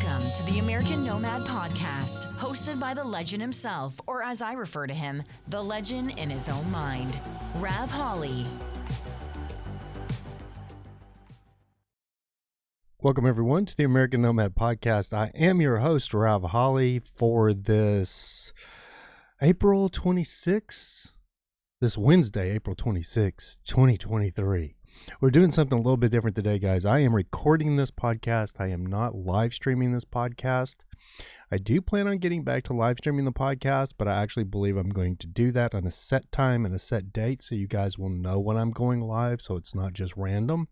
Welcome to the American Nomad podcast, hosted by the legend himself, or as I refer to him, the legend in his own mind, Rav Holly. Welcome, everyone, to the American Nomad podcast. I am your host, Rav Holly, for this April 26th, this Wednesday, April 26th, 2023. We're doing something a little bit different today, guys. I am recording this podcast. I am not live streaming this podcast. I do plan on getting back to live streaming the podcast, but I actually believe I'm going to do that on a set time and a set date so you guys will know when I'm going live, so it's not just random.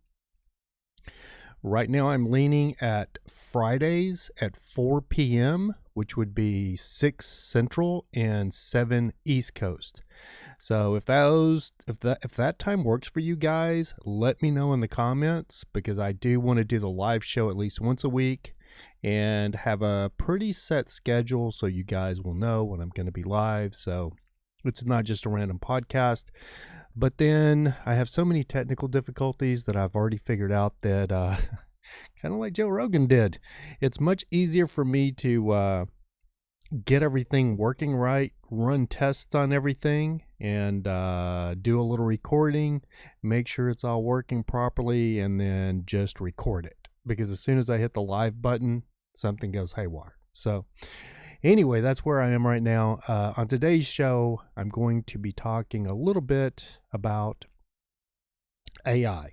Right now, I'm leaning at Fridays at 4 p.m., which would be 6 Central and 7 East Coast. So if that time works for you guys, let me know in the comments, because I do want to do the live show at least once a week and have a pretty set schedule so you guys will know when I'm going to be live. So it's not just a random podcast. But then I have so many technical difficulties that I've already figured out that kind of like Joe Rogan did. It's much easier for me to get everything working right, run tests on everything, and do a little recording, make sure it's all working properly, and then just record it. Because as soon as I hit the live button, something goes haywire. So anyway, that's where I am right now. On today's show, I'm going to be talking a little bit about AI.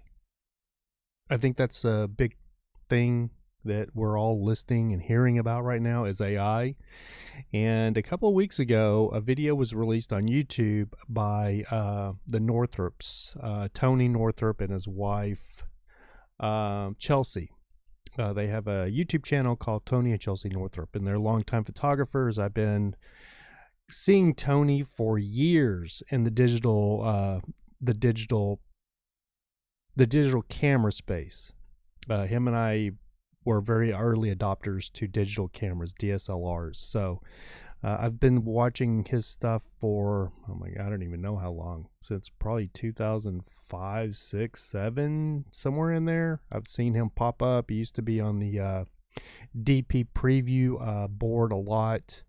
I think that's a big thing that we're all listening and hearing about right now is AI. And a couple of weeks ago, a video was released on YouTube by the Northrops, Tony Northrop and his wife, Chelsea. They have a YouTube channel called Tony and Chelsea Northrop, and they're longtime photographers. I've been seeing Tony for years in the digital camera space. Him and I were very early adopters to digital cameras, DSLRs. So I've been watching his stuff for, oh my God, I don't even know how long, since probably 2005, 6, 7, somewhere in there. I've seen him pop up. He used to be on the DP Preview board a lot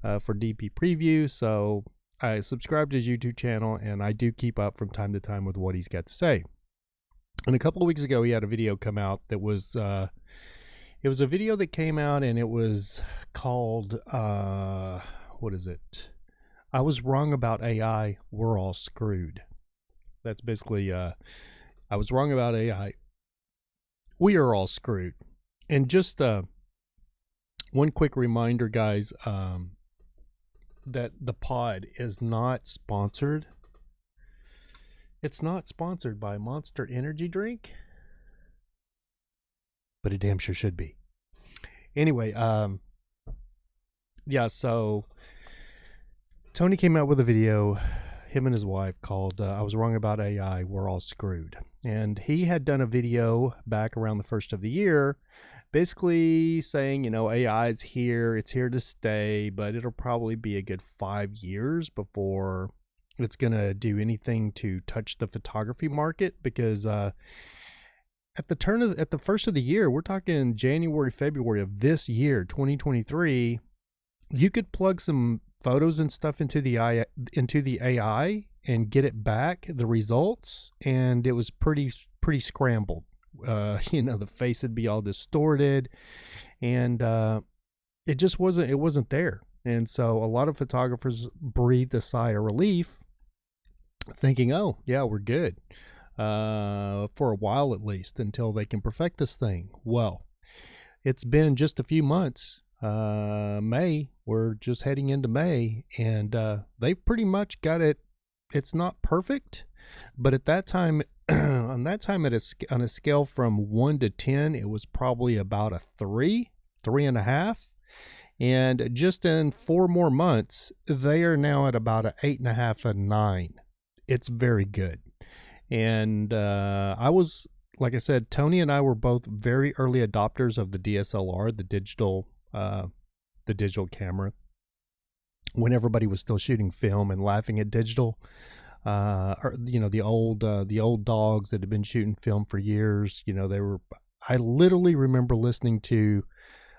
for DP Preview. So I subscribe to his YouTube channel, and I do keep up from time to time with what he's got to say. And a couple of weeks ago, he had a video come out that was, it was a video that came out, and it was called, what is it? I was wrong about AI. We're all screwed. That's basically, I was wrong about AI. We are all screwed. And just one quick reminder, guys, that the pod is not sponsored. It's not sponsored by Monster Energy Drink, but it damn sure should be. Anyway, yeah, so Tony came out with a video, him and his wife, called I Was Wrong About AI, We're All Screwed. And he had done a video back around the first of the year, basically saying, you know, AI is here, it's here to stay, but it'll probably be a good 5 years before it's going to do anything to touch the photography market, because at the first of the year, we're talking January, February of this year, 2023, you could plug some photos and stuff into the AI and get it back, the results, and it was pretty scrambled. You know, the face would be all distorted, and it just wasn't there. And so a lot of photographers breathed a sigh of relief, thinking, oh yeah, we're good for a while, at least, until they can perfect this thing. Well, it's been just a few months. May, we're just heading into May, and they've pretty much got it. It's not perfect, but at that time, on a scale from 1 to 10, it was probably about a 3.5. And just in 4 more months, they are now at about an 8.5 and 9. It's very good. And like I said, Tony and I were both very early adopters of the DSLR, the digital camera, when everybody was still shooting film and laughing at digital. Or, you know, the old dogs that had been shooting film for years. You know, I literally remember listening to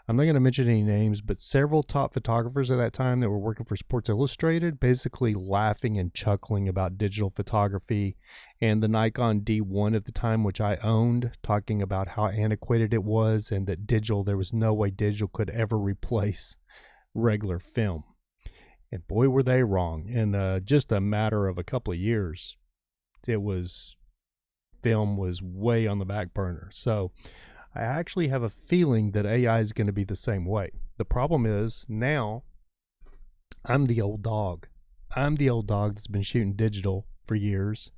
I'm not going to mention any names, but several top photographers at that time that were working for Sports Illustrated basically laughing and chuckling about digital photography, and the Nikon D1 at the time, which I owned, talking about how antiquated it was and that there was no way digital could ever replace regular film. And boy, were they wrong. In just a matter of a couple of years, film was way on the back burner. So I actually have a feeling that AI is going to be the same way. The problem is now I'm the old dog. I'm the old dog that's been shooting digital for years.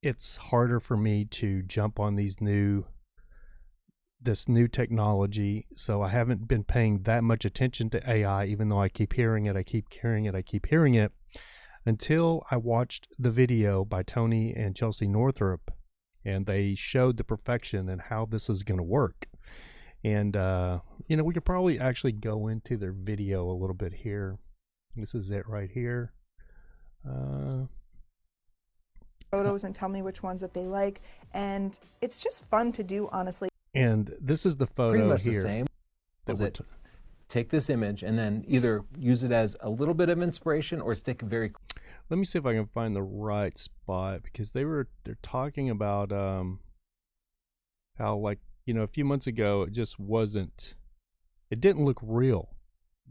It's harder for me to jump on this new technology. So I haven't been paying that much attention to AI, even though I keep hearing it, until I watched the video by Tony and Chelsea Northrup, and they showed the perfection and how this is going to work. And, we could probably actually go into their video a little bit here. This is it right here. Photos and tell me which ones that they like. And it's just fun to do, honestly. And this is the photo pretty much here. The same. Take this image and then either use it as a little bit of inspiration or stick very. Let me see if I can find the right spot, because they're talking about how, like, a few months ago it didn't look real.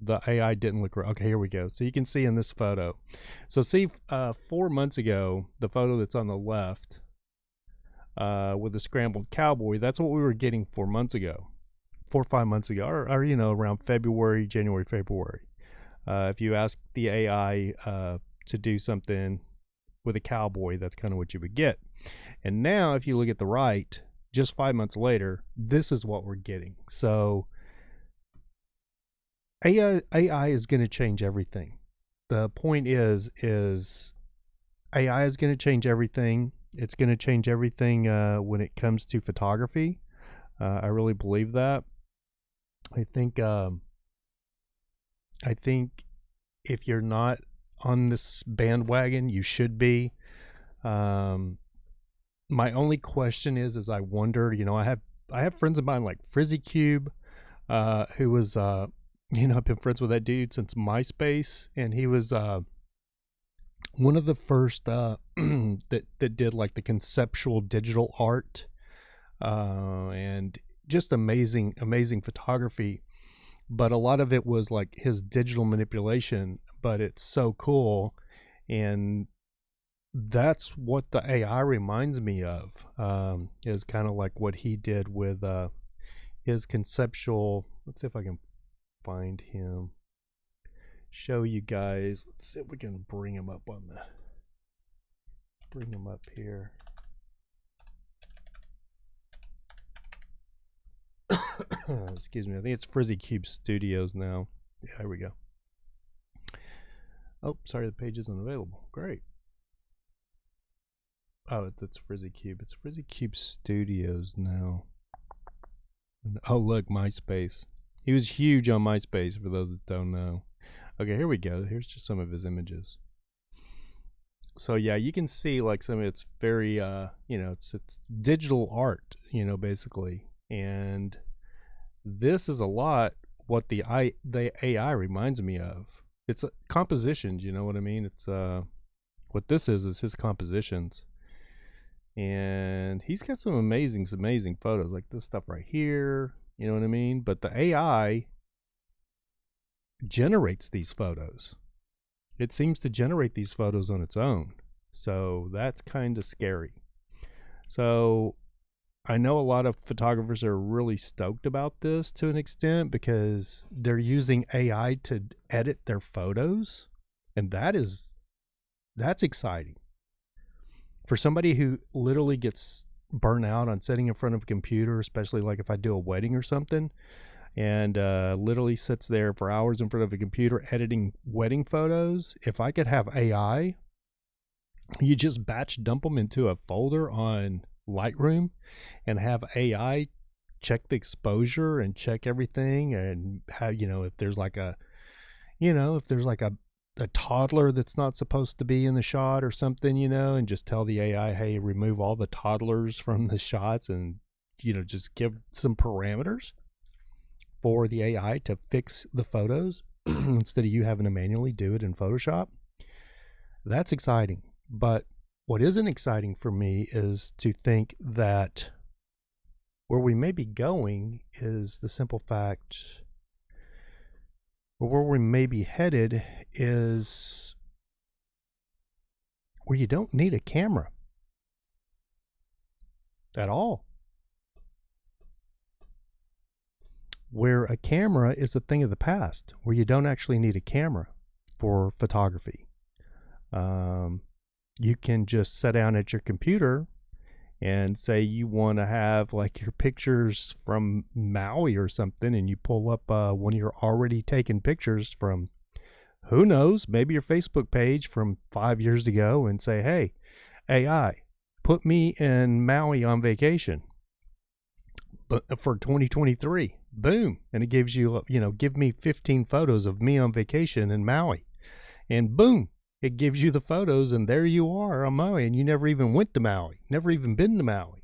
The AI didn't look real. Okay, here we go. So you can see in this photo. So see, 4 months ago, the photo that's on the left with the scrambled cowboy, that's what we were getting 4 months ago. 4 or 5 months ago, or around January, February. If you ask the AI to do something with a cowboy, that's kind of what you would get. And now, if you look at the right, just 5 months later, this is what we're getting. So AI is going to change everything. The point is AI is going to change everything. It's going to change everything when it comes to photography. I really believe that. I think if you're not on this bandwagon, you should be. My only question is I wonder, I have friends of mine like Frizzy Cube, who was I've been friends with that dude since MySpace, and he was one of the first that did like the conceptual digital art, and just amazing photography. But a lot of it was like his digital manipulation, but it's so cool. And that's what the AI reminds me of, is kind of like what he did with his conceptual. Let's see if I can find him, show you guys. Let's see if we can bring him up here. Excuse me. I think it's Frizzy Cube Studios now. Yeah, here we go. Oh, sorry, the page isn't available. Great. Oh, it's Frizzy Cube. It's Frizzy Cube Studios now. Oh, look, MySpace. He was huge on MySpace, for those that don't know. Okay, here we go. Here's just some of his images. So yeah, you can see like some of it's very it's digital art, basically. And this is a lot what the AI reminds me of. It's compositions, you know what I mean? It's what this is his compositions. And he's got some amazing photos, like this stuff right here, you know what I mean? But the AI generates these photos. It seems to generate these photos on its own. So that's kind of scary. So I know a lot of photographers are really stoked about this to an extent, because they're using AI to edit their photos. And that's exciting. For somebody who literally gets burnt out on sitting in front of a computer, especially like if I do a wedding or something, and literally sits there for hours in front of a computer editing wedding photos. If I could have AI, you just batch dump them into a folder on Lightroom and have AI check the exposure and check everything, and how, if there's like a toddler that's not supposed to be in the shot or something, and just tell the AI, hey, remove all the toddlers from the shots, and just give some parameters. for the AI to fix the photos instead of you having to manually do it in Photoshop. That's exciting. But what isn't exciting for me is to think that where we may be going is the simple fact, or where we may be headed is where you don't need a camera at all. Where a camera is a thing of the past, where you don't actually need a camera for photography. You can just sit down at your computer and say you want to have like your pictures from Maui or something, and you pull up one of your already taken pictures from, who knows, maybe your Facebook page from 5 years ago, and say, hey, AI, put me in Maui on vacation, but for 2023. Boom. And it gives you, give me 15 photos of me on vacation in Maui. And boom, it gives you the photos, and there you are on Maui, and you never even went to Maui, never even been to Maui.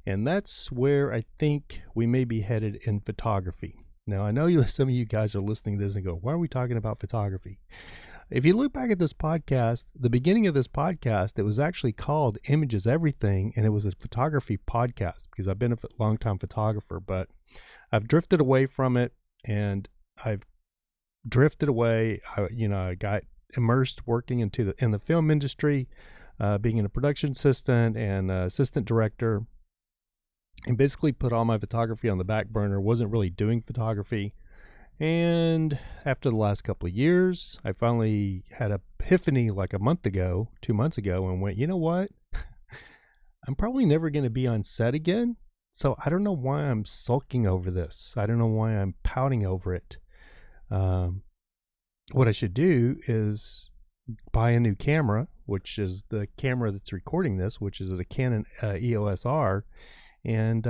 And that's where I think we may be headed in photography. Now, I know some of you guys are listening to this and go, why are we talking about photography? If you look back at this podcast, the beginning of this podcast, it was actually called Image is Everything, and it was a photography podcast because I've been a long-time photographer, but I've drifted away from it, and I've drifted away. I got immersed working in the film industry, being a production assistant and assistant director, and basically put all my photography on the back burner. Wasn't really doing photography. And after the last couple of years, I finally had an epiphany like 2 months ago, and went, you know what? I'm probably never going to be on set again. So I don't know why I'm sulking over this. I don't know why I'm pouting over it. What I should do is buy a new camera, which is the camera that's recording this, which is a Canon EOS R, and,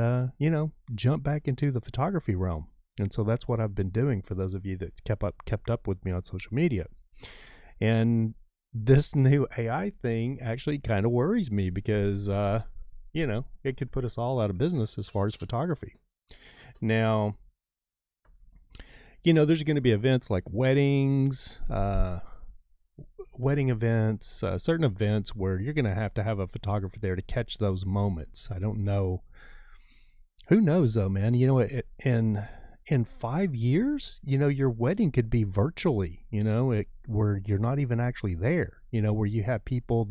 jump back into the photography realm. And so that's what I've been doing for those of you that kept up with me on social media. And this new AI thing actually kind of worries me because, it could put us all out of business as far as photography. Now, there's going to be events like weddings, wedding events, certain events where you're going to have a photographer there to catch those moments. I don't know. Who knows though, man? In 5 years, your wedding could be virtually, where you're not even actually there, where you have people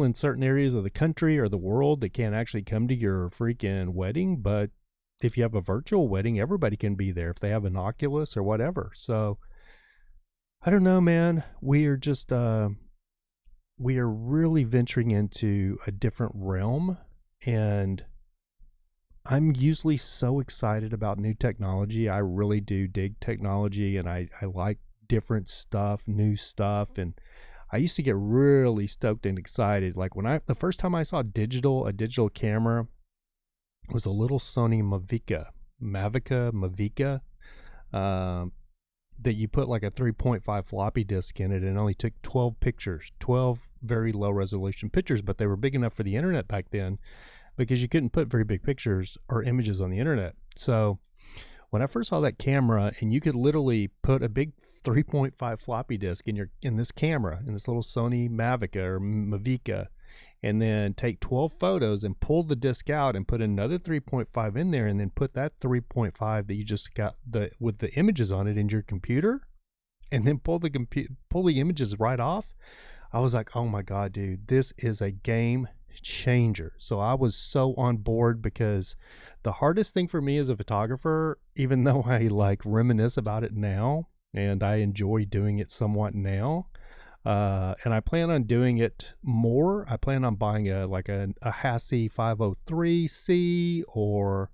in certain areas of the country or the world that can't actually come to your freaking wedding. But if you have a virtual wedding, everybody can be there if they have an Oculus or whatever. So I don't know, man. We are just, we are really venturing into a different realm, and I'm usually so excited about new technology. I really do dig technology, and I like different stuff, new stuff. And I used to get really stoked and excited. Like the first time I saw a digital camera was a little Sony Mavica, that you put like a 3.5 floppy disk in it, and only took 12 pictures, 12 very low resolution pictures, but they were big enough for the internet back then, because you couldn't put very big pictures or images on the internet. So when I first saw that camera, and you could literally put a big 3.5 floppy disk in this camera, in this little Sony Mavica, and then take 12 photos and pull the disk out and put another 3.5 in there, and then put that 3.5 that you just got with the images on it in your computer, and then pull the images right off. I was like, oh my God, dude, this is a game changer. So I was so on board, because the hardest thing for me as a photographer, even though I like reminisce about it now and I enjoy doing it somewhat now, and I plan on doing it more. I plan on buying a Hassi 503C, or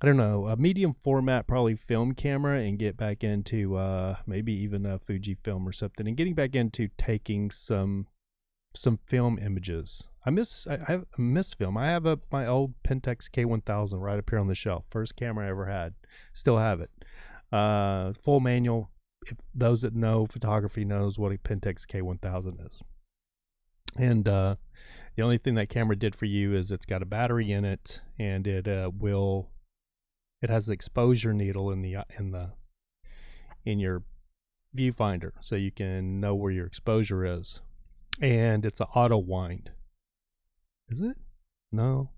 I don't know, a medium format, probably film camera, and get back into maybe even a Fujifilm or something, and getting back into taking some film images. I miss film. I have my old Pentax K1000 right up here on the shelf. First camera I ever had. Still have it. Full manual. If those that know photography knows what a Pentax K1000 is. And the only thing that camera did for you is it's got a battery in it, and it it has the exposure needle in your viewfinder, so you can know where your exposure is. And it's an auto wind. Is it? No,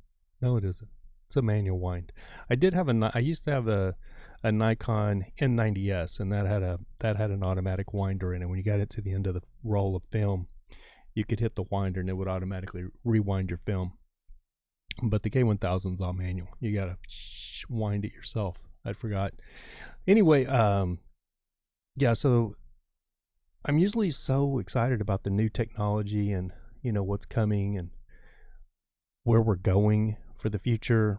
it isn't. It's a manual wind. I used to have a Nikon N90S, and that had an automatic winder in it. When you got it to the end of the roll of film, you could hit the winder and it would automatically rewind your film. But the K1000 is all manual. You gotta wind it yourself. I forgot. Anyway, yeah. So I'm usually so excited about the new technology and what's coming and where we're going for the future.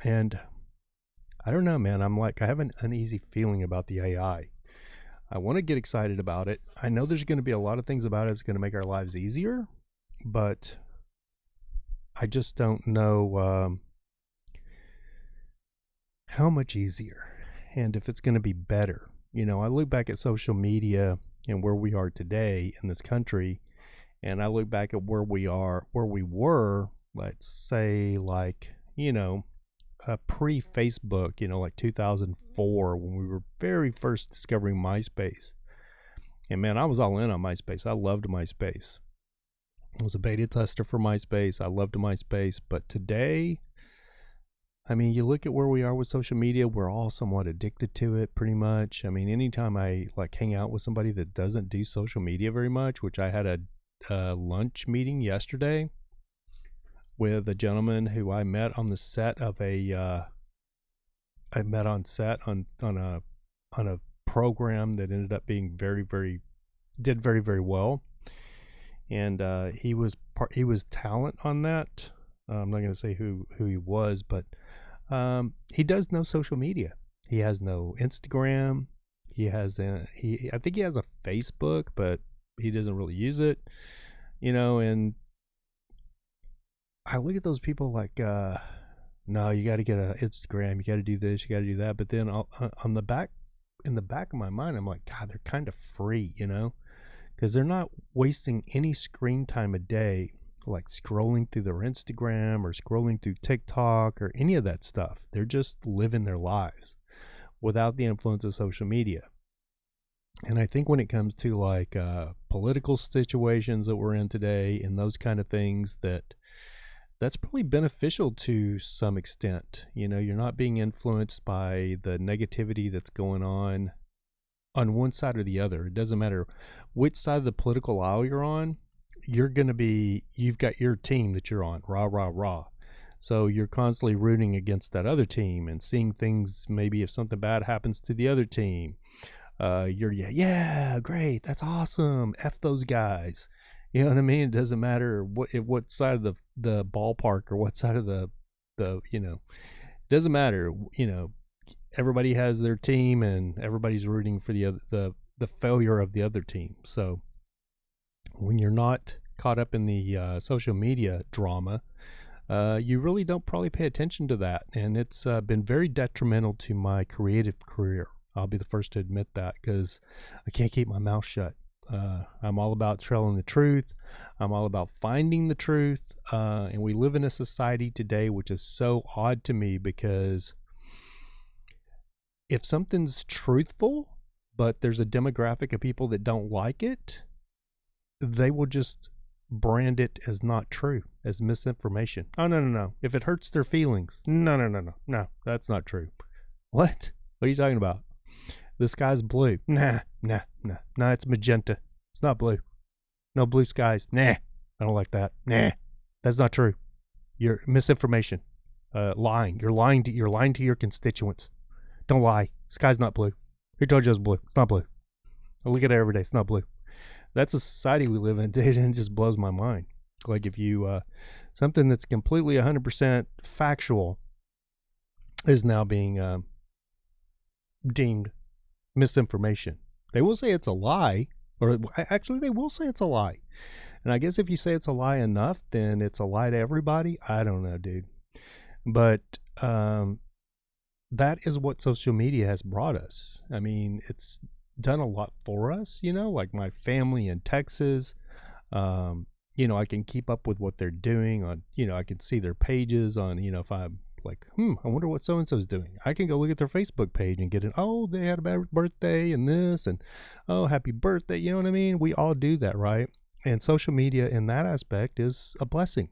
And I don't know, man. I have an uneasy feeling about the AI. I want to get excited about it. I know there's going to be a lot of things about it that's going to make our lives easier, but I just don't know how much easier and if it's going to be better. I look back at social media and where we are today in this country, and I look back at where we were, let's say, pre-Facebook, like 2004, when we were very first discovering MySpace. And man, I was all in on MySpace. I loved MySpace. I was a beta tester for MySpace. I loved MySpace. But today, you look at where we are with social media, we're all somewhat addicted to it pretty much. Anytime I hang out with somebody that doesn't do social media very much, which I had a lunch meeting yesterday with a gentleman who I met on the set of on a program that ended up being did very, very well. And he was talent on that. I'm not going to say who he was, but he does no social media. He has no Instagram. I think he has a Facebook, but he doesn't really use it. And I look at those people like, no, you got to get an Instagram. You got to do this. You got to do that. But then in the back of my mind, I'm like, God, they're kind of free, because they're not wasting any screen time a day, like scrolling through their Instagram or scrolling through TikTok or any of that stuff. They're just living their lives without the influence of social media. And I think when it comes to political situations that we're in today and those kind of things, that's probably beneficial to some extent. You're not being influenced by the negativity that's going on one side or the other. It doesn't matter which side of the political aisle you're on. You've got your team that you're on, rah, rah, rah. So you're constantly rooting against that other team and seeing things, maybe if something bad happens to the other team, yeah, great, that's awesome, F those guys. You know what I mean? It doesn't matter what side of the ballpark or what side of the it doesn't matter. Everybody has their team and everybody's rooting for the failure of the other team. So when you're not caught up in the social media drama, you really don't probably pay attention to that. And it's been very detrimental to my creative career. I'll be the first to admit that, because I can't keep my mouth shut. I'm all about telling the truth. I'm all about finding the truth. And we live in a society today which is so odd to me, because if something's truthful, but there's a demographic of people that don't like it, they will just brand it as not true, as misinformation. Oh, no. If it hurts their feelings, no, that's not true. What are you talking about? The sky's blue. Nah, it's magenta. It's not blue. No blue skies. Nah, I don't like that. Nah, that's not true. You're misinformation. Lying. You're lying to your constituents. Don't lie. Sky's not blue. Who told you it's blue? It's not blue. I look at it every day. It's not blue. That's a society we live in, dude, and it just blows my mind. Like if you, something that's completely 100% factual is now being deemed misinformation. They will say it's a lie, or actually they will say it's a lie. And I guess if you say it's a lie enough, then it's a lie to everybody. I don't know, dude. But that is what social media has brought us. I mean, it's done a lot for us, like my family in Texas. I can keep up with what they're doing on, I can see their pages on, if I'm Like, I wonder what so-and-so's doing. I can go look at their Facebook page and get it. Oh, they had a bad birthday and this, and oh, happy birthday. You know what I mean? We all do that, right? And social media in that aspect is a blessing.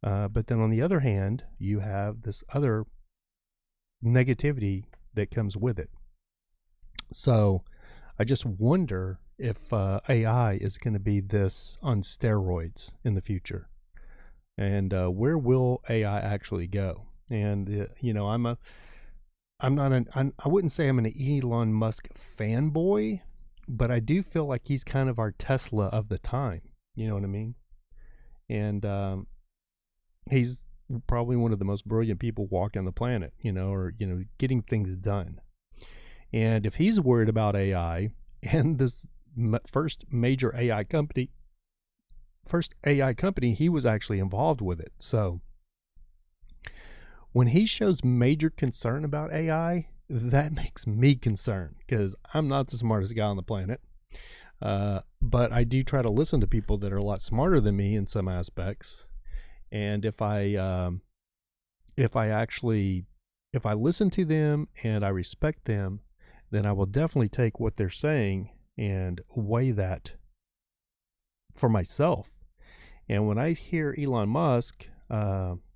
But then on the other hand, you have this other negativity that comes with it. So I just wonder if AI is going to be this on steroids in the future. And where will AI actually go? And I wouldn't say I'm an Elon Musk fanboy, but I do feel like he's kind of our Tesla of the time. You know what I mean? And he's probably one of the most brilliant people walking the planet, or getting things done. And if he's worried about AI, and this first AI company, he was actually involved with it. So when he shows major concern about AI, that makes me concerned, because I'm not the smartest guy on the planet. But I do try to listen to people that are a lot smarter than me in some aspects. And if I listen to them and I respect them, then I will definitely take what they're saying and weigh that for myself. And when I hear Elon Musk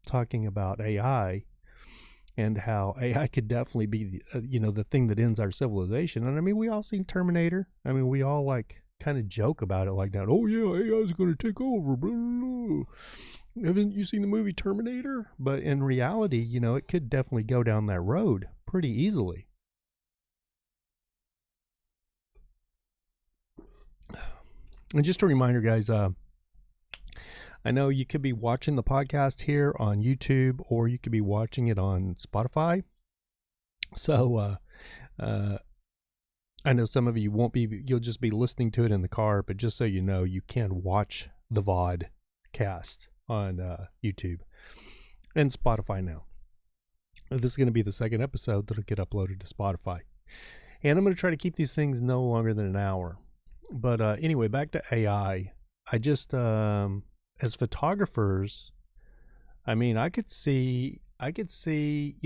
talking about AI and how AI could definitely be the thing that ends our civilization, and I mean, we all seen Terminator. I mean, we all like kind of joke about it like that. Oh yeah, AI is going to take over. Blah, blah, blah. Haven't you seen the movie Terminator? But in reality, it could definitely go down that road pretty easily. And just a reminder, guys, I know you could be watching the podcast here on YouTube, or you could be watching it on Spotify. So I know some of you you'll just be listening to it in the car, but just so you know, you can watch the VOD cast on YouTube and Spotify now. This is going to be the second episode that'll get uploaded to Spotify. And I'm going to try to keep these things no longer than an hour. But anyway, back to AI. I just, as photographers, I mean, I could see, a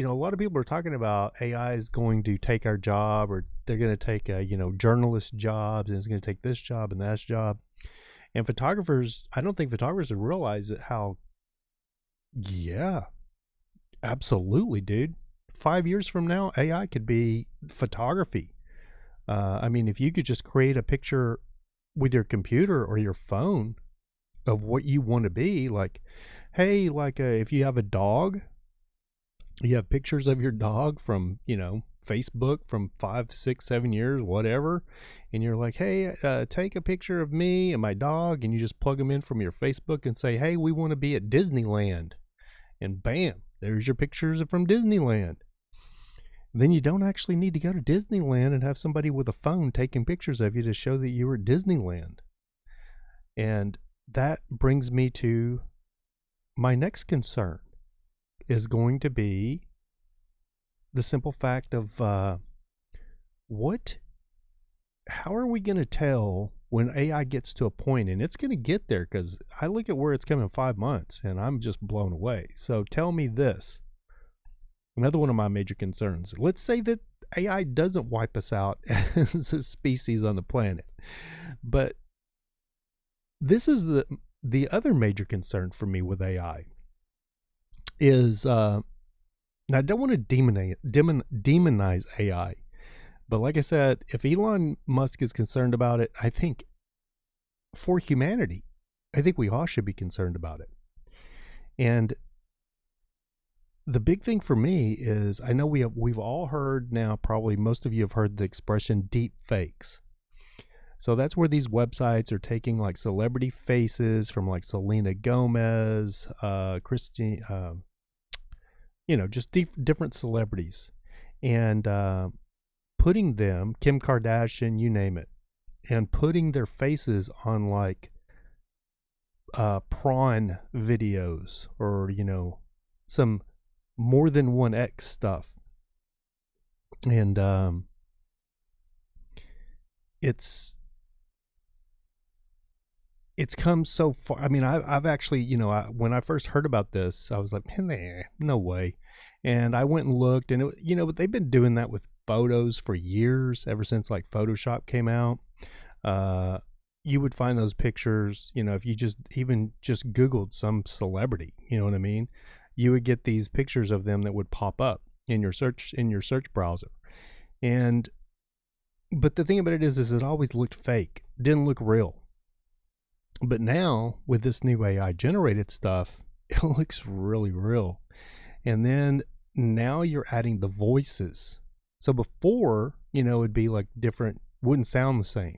lot of people are talking about AI is going to take our job, or they're going to take, journalist jobs, and it's going to take this job and that job. And photographers, I don't think photographers realize how, yeah, absolutely, dude. 5 years from now, AI could be photography. I mean, if you could just create a picture with your computer or your phone of what you want to be, like, hey, if you have a dog, you have pictures of your dog from, Facebook from 5, 6, 7 years, whatever. And you're like, hey, take a picture of me and my dog. And you just plug them in from your Facebook and say, hey, we want to be at Disneyland. And bam, there's your pictures from Disneyland. Then you don't actually need to go to Disneyland and have somebody with a phone taking pictures of you to show that you were at Disneyland. And that brings me to my next concern, is going to be the simple fact of how are we going to tell when AI gets to a point, and it's going to get there, because I look at where it's coming in 5 months and I'm just blown away. So tell me this. Another one of my major concerns. Let's say that AI doesn't wipe us out as a species on the planet. But this is the other major concern for me with AI is, now I don't want to demonize AI. But like I said, if Elon Musk is concerned about it, I think for humanity, I think we all should be concerned about it. And the big thing for me is, I know we've all heard now, probably most of you have heard the expression deep fakes. So that's where these websites are taking like celebrity faces from like Selena Gomez, Christine, just different celebrities, and putting them, Kim Kardashian, you name it, and putting their faces on like prawn videos, or some more than 1x stuff. And it's come so far. I mean, I've actually, when I first heard about this, I was like, man, no way. And I went and looked, and but they've been doing that with photos for years, ever since like Photoshop came out. You would find those pictures, if you just Googled some celebrity, you know what I mean? You would get these pictures of them that would pop up in your search browser. But the thing about it is it always looked fake, didn't look real. But now with this new AI generated stuff, it looks really real. And then now you're adding the voices. So before, it'd be like different, wouldn't sound the same.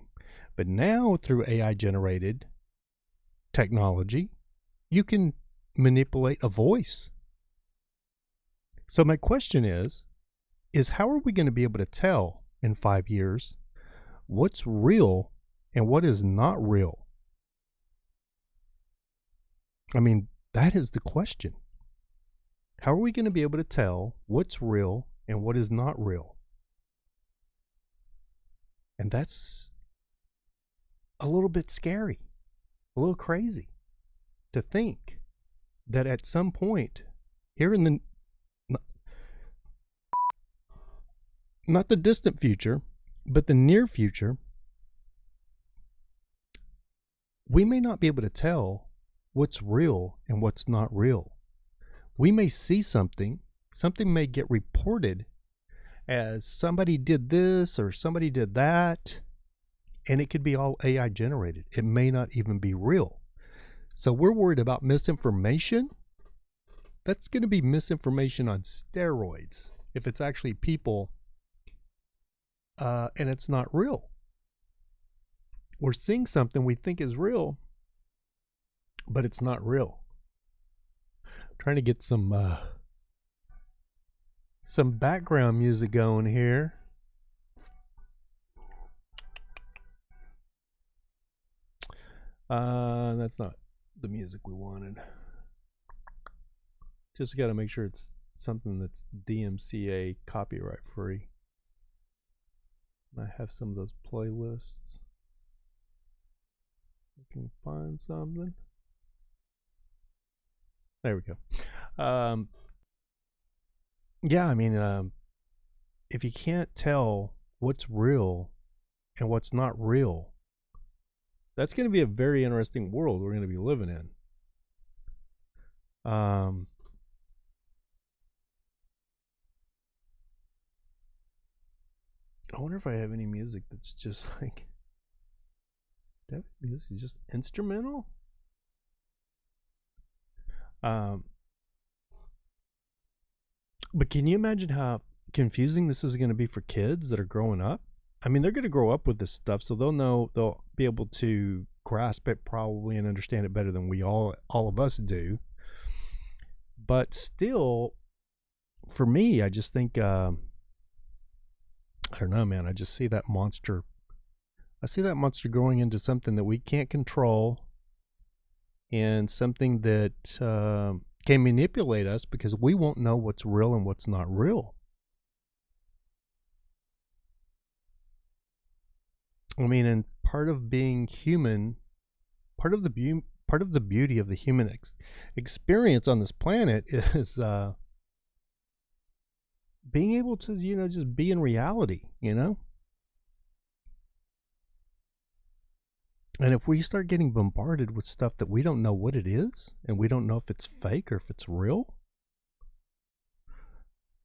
But now through AI generated technology, you can manipulate a voice. So my question is how are we going to be able to tell in 5 years what's real and what is not real? I mean, that is the question. How are we going to be able to tell what's real and what is not real? And that's a little bit scary, a little crazy to think that at some point here in the, not the distant future, but the near future, we may not be able to tell what's real and what's not real. We may see something may get reported as somebody did this or somebody did that, and it could be all AI generated. It may not even be real. So we're worried about misinformation. That's going to be misinformation on steroids if it's actually people and it's not real. We're seeing something we think is real, but it's not real. I'm trying to get some background music going here. That's not the music we wanted. Just got to make sure it's something that's DMCA copyright free. I have some of those playlists. I can find something. There we go. Yeah, I mean, if you can't tell what's real and what's not real, that's going to be a very interesting world we're going to be living in. I wonder if I have any music that's just like, that music is just instrumental. But can you imagine how confusing this is going to be for kids that are growing up? I mean, they're going to grow up with this stuff, so they'll be able to grasp it probably and understand it better than we all of us do. But still, for me, I just think, I don't know, man. I just see that monster. I see that monster growing into something that we can't control, and something that can manipulate us because we won't know what's real and what's not real. I mean, and part of being human, part of the beauty of the human experience on this planet is being able to, just be in reality, And if we start getting bombarded with stuff that we don't know what it is, and we don't know if it's fake or if it's real.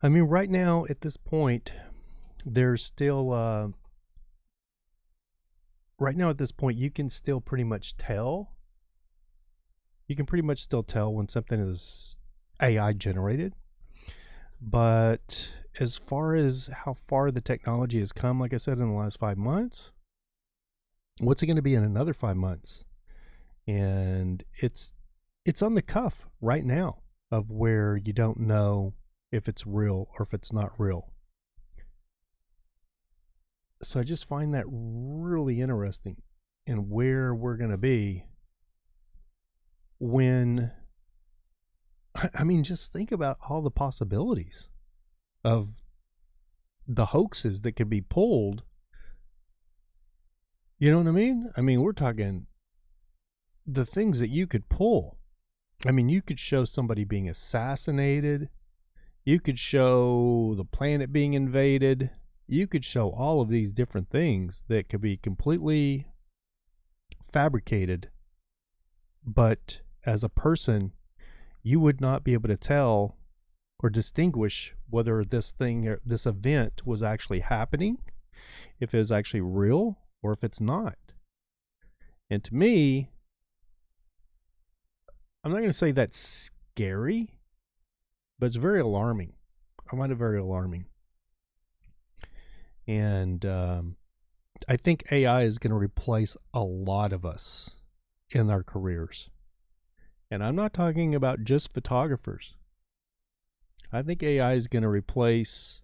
I mean, right now at this point, there's still, you can still pretty much tell. You can pretty much still tell when something is AI generated. But as far as how far the technology has come, like I said, in the last 5 months, what's it going to be in another 5 months? And it's on the cuff right now of where you don't know if it's real or if it's not real. So I just find that really interesting in where we're going to be when, I mean, just think about all the possibilities of the hoaxes that could be pulled. You know what I mean? I mean, we're talking the things that you could pull. I mean, you could show somebody being assassinated. You could show the planet being invaded. You could show all of these different things that could be completely fabricated. But as a person, you would not be able to tell or distinguish whether this thing or this event was actually happening, if it was actually real, or if it's not. And to me, I'm not going to say that's scary, but it's very alarming. I find it very alarming. And I think AI is going to replace a lot of us in our careers. And I'm not talking about just photographers. I think AI is going to replace,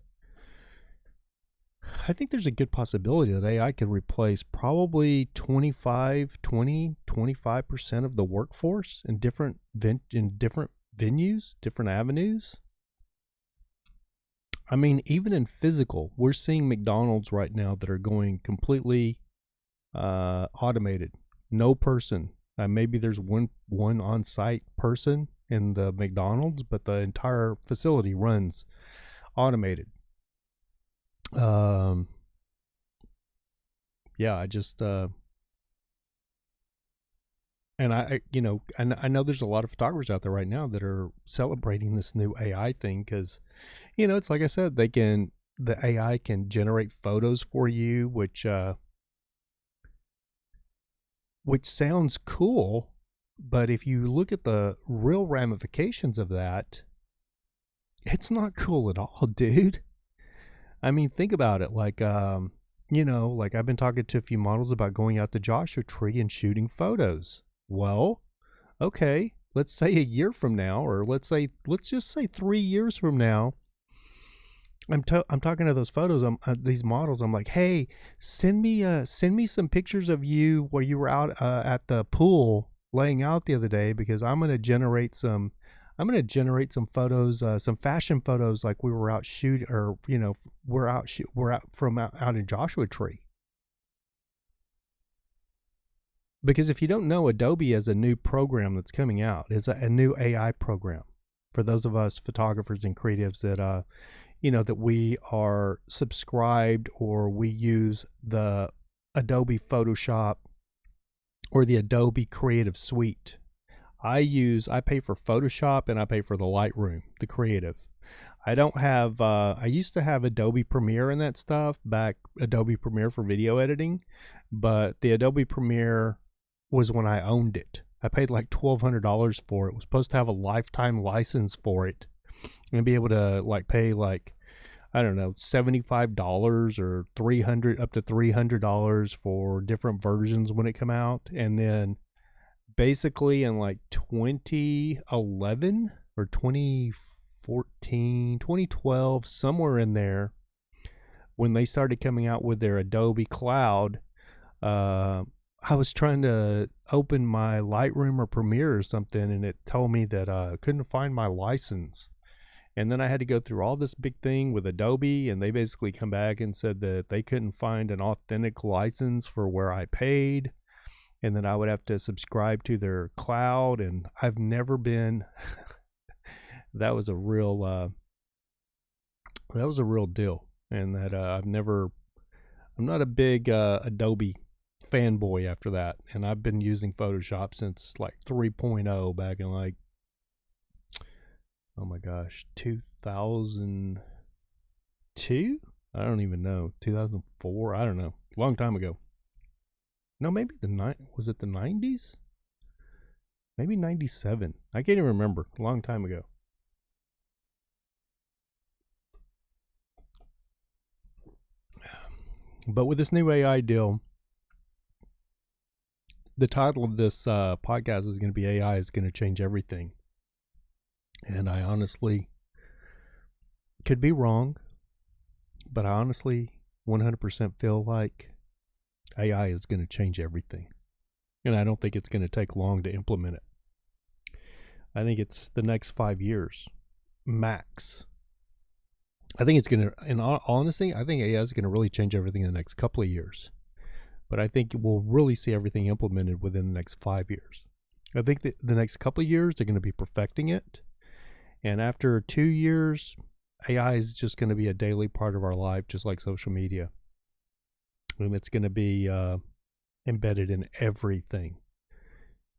I think there's a good possibility that AI could replace probably 25% of the workforce in different venues, different avenues. I mean, even in physical, we're seeing McDonald's right now that are going completely automated. No person. Maybe there's one on-site person in the McDonald's, but the entire facility runs automated. Yeah, I just and I know there's a lot of photographers out there right now that are celebrating this new AI thing because, it's like I said, the AI can generate photos for you, which sounds cool, but if you look at the real ramifications of that, it's not cool at all, dude. I mean, think about it. Like, like I've been talking to a few models about going out to Joshua Tree and shooting photos. Well, okay, let's say a year from now, or let's just say 3 years from now, I'm talking to those photos. These models. I'm like, hey, send me some pictures of you where you were out at the pool laying out the other day, because I'm gonna generate some photos, some fashion photos, like we were out shooting, or we're out in Joshua Tree. Because if you don't know, Adobe has a new program that's coming out. It's a new AI program for those of us photographers and creatives that that we are subscribed, or we use the Adobe Photoshop or the Adobe Creative Suite. I pay for Photoshop and I pay for the Lightroom, the creative. I don't have, I used to have Adobe Premiere and that stuff back, Adobe Premiere for video editing, but the Adobe Premiere was when I owned it. I paid like $1,200 for it. It was supposed to have a lifetime license for it and be able to pay I don't know, $75 or $300, up to $300 for different versions when it come out. And then basically in 2011 or 2014, 2012, somewhere in there, when they started coming out with their Adobe Cloud, I was trying to open my Lightroom or Premiere or something, and it told me that I couldn't find my license. And then I had to go through all this big thing with Adobe, and they basically come back and said that they couldn't find an authentic license for where I paid, and then I would have to subscribe to their cloud. And I've never been that was a real deal. And that I'm not a big Adobe fanboy after that. And I've been using Photoshop since 3.0 back in oh my gosh, 2002? I don't even know. 2004? I don't know. Long time ago. No, maybe was it the 90s? Maybe 97. I can't even remember. A long time ago. But with this new AI deal, the title of this podcast is going to be AI is going to change everything. And I honestly could be wrong, but I honestly 100% feel like AI is going to change everything. And I don't think it's going to take long to implement it. I think it's the next 5 years, max. I think it's going to, in all honesty, I think AI is going to really change everything in the next couple of years. But I think we'll really see everything implemented within the next 5 years. I think that the next couple of years, they're going to be perfecting it. And after 2 years, AI is just going to be a daily part of our life, just like social media. And it's going to be embedded in everything.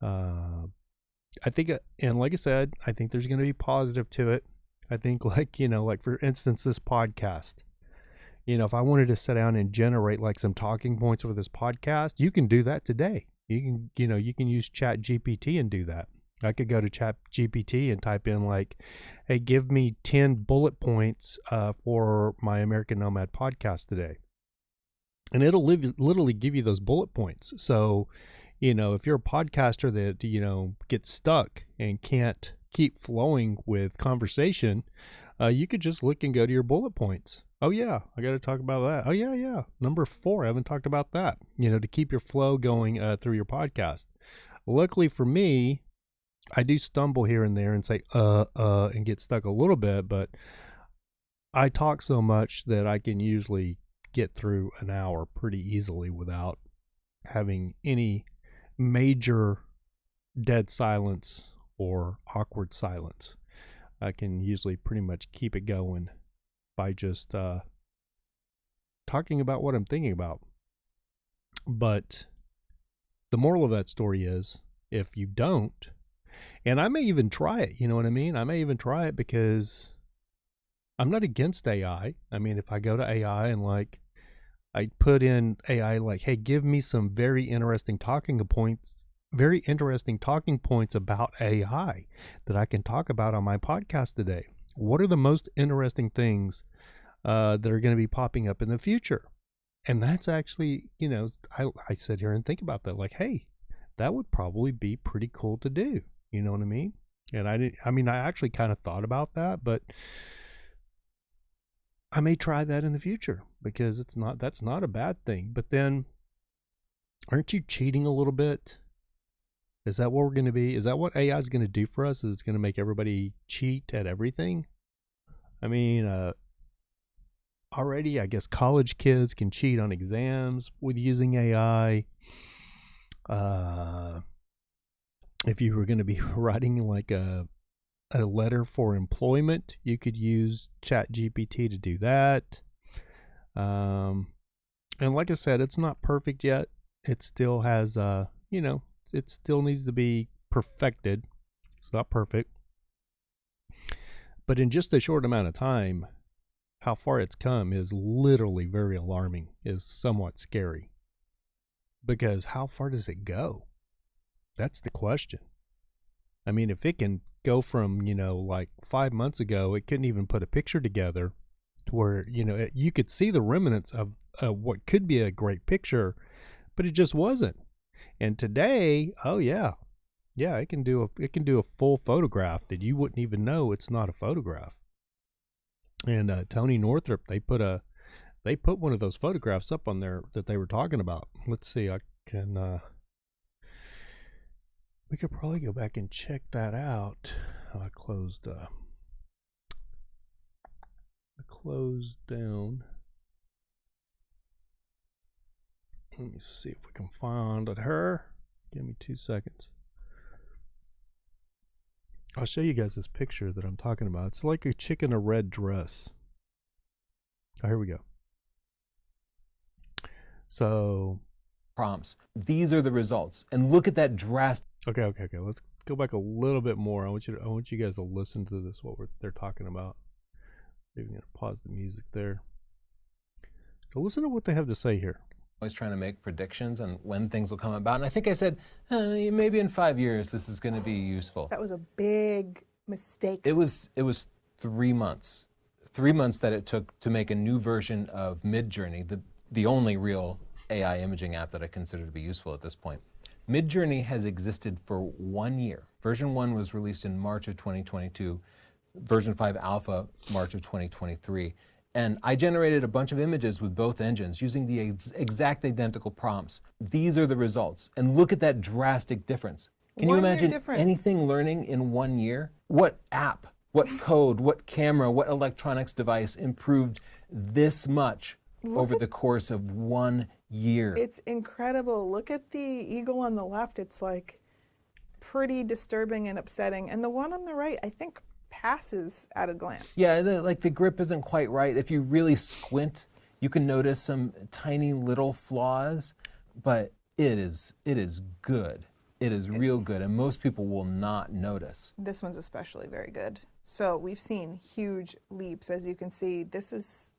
I think, and like I said, I think there's going to be positive to it. I think, like, like for instance, this podcast. If I wanted to sit down and generate like some talking points for this podcast, you can do that today. You can use Chat GPT and do that. I could go to Chat GPT and type in like, hey, give me 10 bullet points for my American Nomad podcast today. And it'll literally give you those bullet points. So, if you're a podcaster that, gets stuck and can't keep flowing with conversation, you could just look and go to your bullet points. Oh, yeah, I got to talk about that. Oh, yeah. Number 4, I haven't talked about that, to keep your flow going through your podcast. Luckily for me, I do stumble here and there and say, and get stuck a little bit, but I talk so much that I can usually get through an hour pretty easily without having any major dead silence or awkward silence. I can usually pretty much keep it going by just talking about what I'm thinking about. But the moral of that story is, if you don't, and I may even try it, you know what I mean? I may even try it because I'm not against AI. I mean, if I go to AI and like, I put in AI like, hey, give me some very interesting talking points about AI that I can talk about on my podcast today. What are the most interesting things that are going to be popping up in the future? And that's actually, I sit here and think about that like, hey, that would probably be pretty cool to do. You know what I mean? And I actually kind of thought about that, but I may try that in the future because that's not a bad thing. But then, aren't you cheating a little bit? Is that what we're going to be? Is that what AI is going to do for us? Is it's going to make everybody cheat at everything? I mean, already, I guess college kids can cheat on exams with using AI. If you were going to be writing like a letter for employment, you could use Chat GPT to do that. And like I said, it's not perfect yet. It still has, it still needs to be perfected. It's not perfect. But in just a short amount of time, how far it's come is literally very alarming, is somewhat scary. Because how far does it go? That's the question. I mean, if it can go from, like 5 months ago, it couldn't even put a picture together to where, you could see the remnants of what could be a great picture, but it just wasn't. And today, oh yeah, it can do a full photograph that you wouldn't even know it's not a photograph. And Tony Northrup, they put one of those photographs up on there that they were talking about. Let's see, we could probably go back and check that out. I closed down. Let me see if we can find her. Give me 2 seconds. I'll show you guys this picture that I'm talking about. It's like a chick in a red dress. Oh, here we go. So, prompts. These are the results. And look at that drastic. Okay. Let's go back a little bit more. I want you guys to listen to this, they're talking about. Maybe I'm going to pause the music there. So listen to what they have to say here. Always trying to make predictions on when things will come about. And I think I said, maybe in 5 years this is going to be useful. That was a big mistake. It was 3 months. 3 months that it took to make a new version of Midjourney, the only real AI imaging app that I consider to be useful at this point. Midjourney has existed for 1 year. Version 1 was released in March of 2022. Version 5 Alpha, March of 2023. And I generated a bunch of images with both engines using the exact identical prompts. These are the results. And look at that drastic difference. Can you imagine anything learning in 1 year? What app, what code, what camera, what electronics device improved this much over the course of 1 year? It's incredible. Look at the eagle on the left. It's like pretty disturbing and upsetting. And the one on the right, I think, passes at a glance. Yeah, the grip isn't quite right. If you really squint, you can notice some tiny little flaws, but it is good. It is real good, and most people will not notice. This one's especially very good. So we've seen huge leaps. As you can see, this is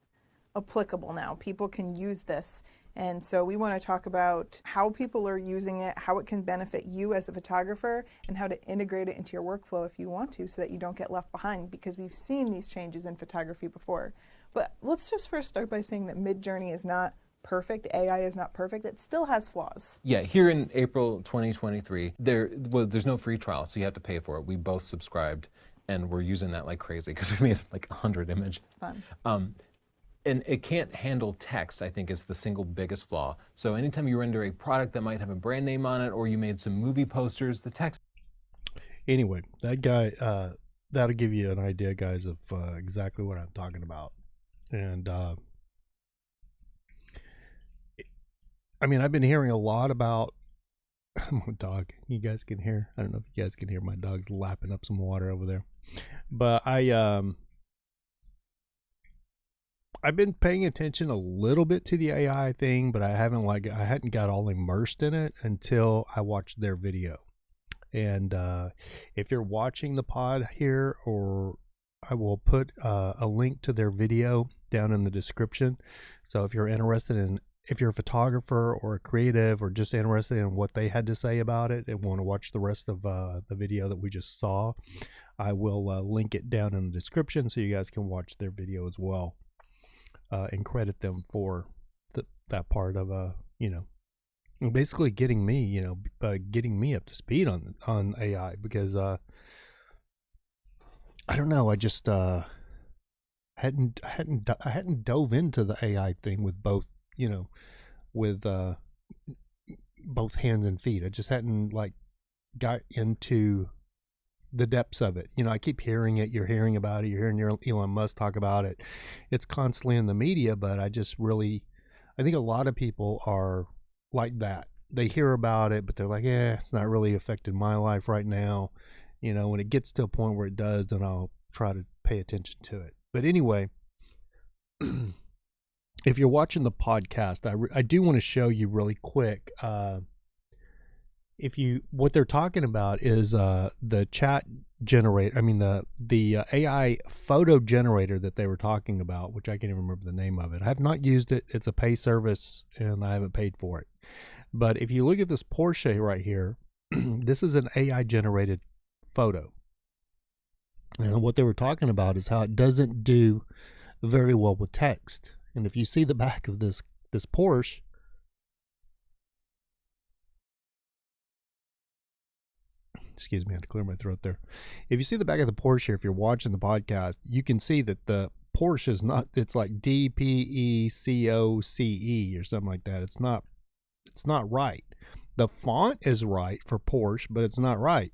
applicable now. People can use this. And so we want to talk about how people are using it, how it can benefit you as a photographer, and how to integrate it into your workflow if you want to, so that you don't get left behind, because we've seen these changes in photography before. But let's just first start by saying that Midjourney is not perfect. AI is not perfect. It still has flaws. Yeah, here in April 2023, there's no free trial, so you have to pay for it. We both subscribed, and we're using that like crazy because we made like 100 images. It's fun. And it can't handle text, I think, is the single biggest flaw. So anytime you render a product that might have a brand name on it, or you made some movie posters, the text. Anyway, that guy, that'll give you an idea, guys, of exactly what I'm talking about. And I mean, I've been hearing a lot about my dog. You guys can hear. I don't know if you guys can hear my dog's lapping up some water over there. But I've been paying attention a little bit to the AI thing, but I hadn't got all immersed in it until I watched their video. And if you're watching the pod here, or I will put a link to their video down in the description. So if you're interested in, if you're a photographer or a creative, or just interested in what they had to say about it and want to watch the rest of the video that we just saw, I will link it down in the description so you guys can watch their video as well. And credit them for that part of basically getting me up to speed on AI, because I don't know, I just hadn't dove into the AI thing with both both hands and feet. I just hadn't got into the depths of it. I keep hearing it. You're hearing about it. You're hearing Elon Musk talk about it. It's constantly in the media, but I think a lot of people are like that. They hear about it, but they're like, it's not really affecting my life right now. When it gets to a point where it does, then I'll try to pay attention to it. But anyway, if you're watching the podcast, I do want to show you really quick, what they're talking about is the chat generator. I mean the AI photo generator that they were talking about, which I can't even remember the name of it. I have not used it. It's a pay service, and I haven't paid for it. But if you look at this Porsche right here, this is an AI generated photo. And what they were talking about is how it doesn't do very well with text. And if you see the back of this Porsche, excuse me, I had to clear my throat there. If you see the back of the Porsche here, if you're watching the podcast, you can see that the Porsche is not, it's like DPECOCE or something like that. It's not right. The font is right for Porsche, but it's not right.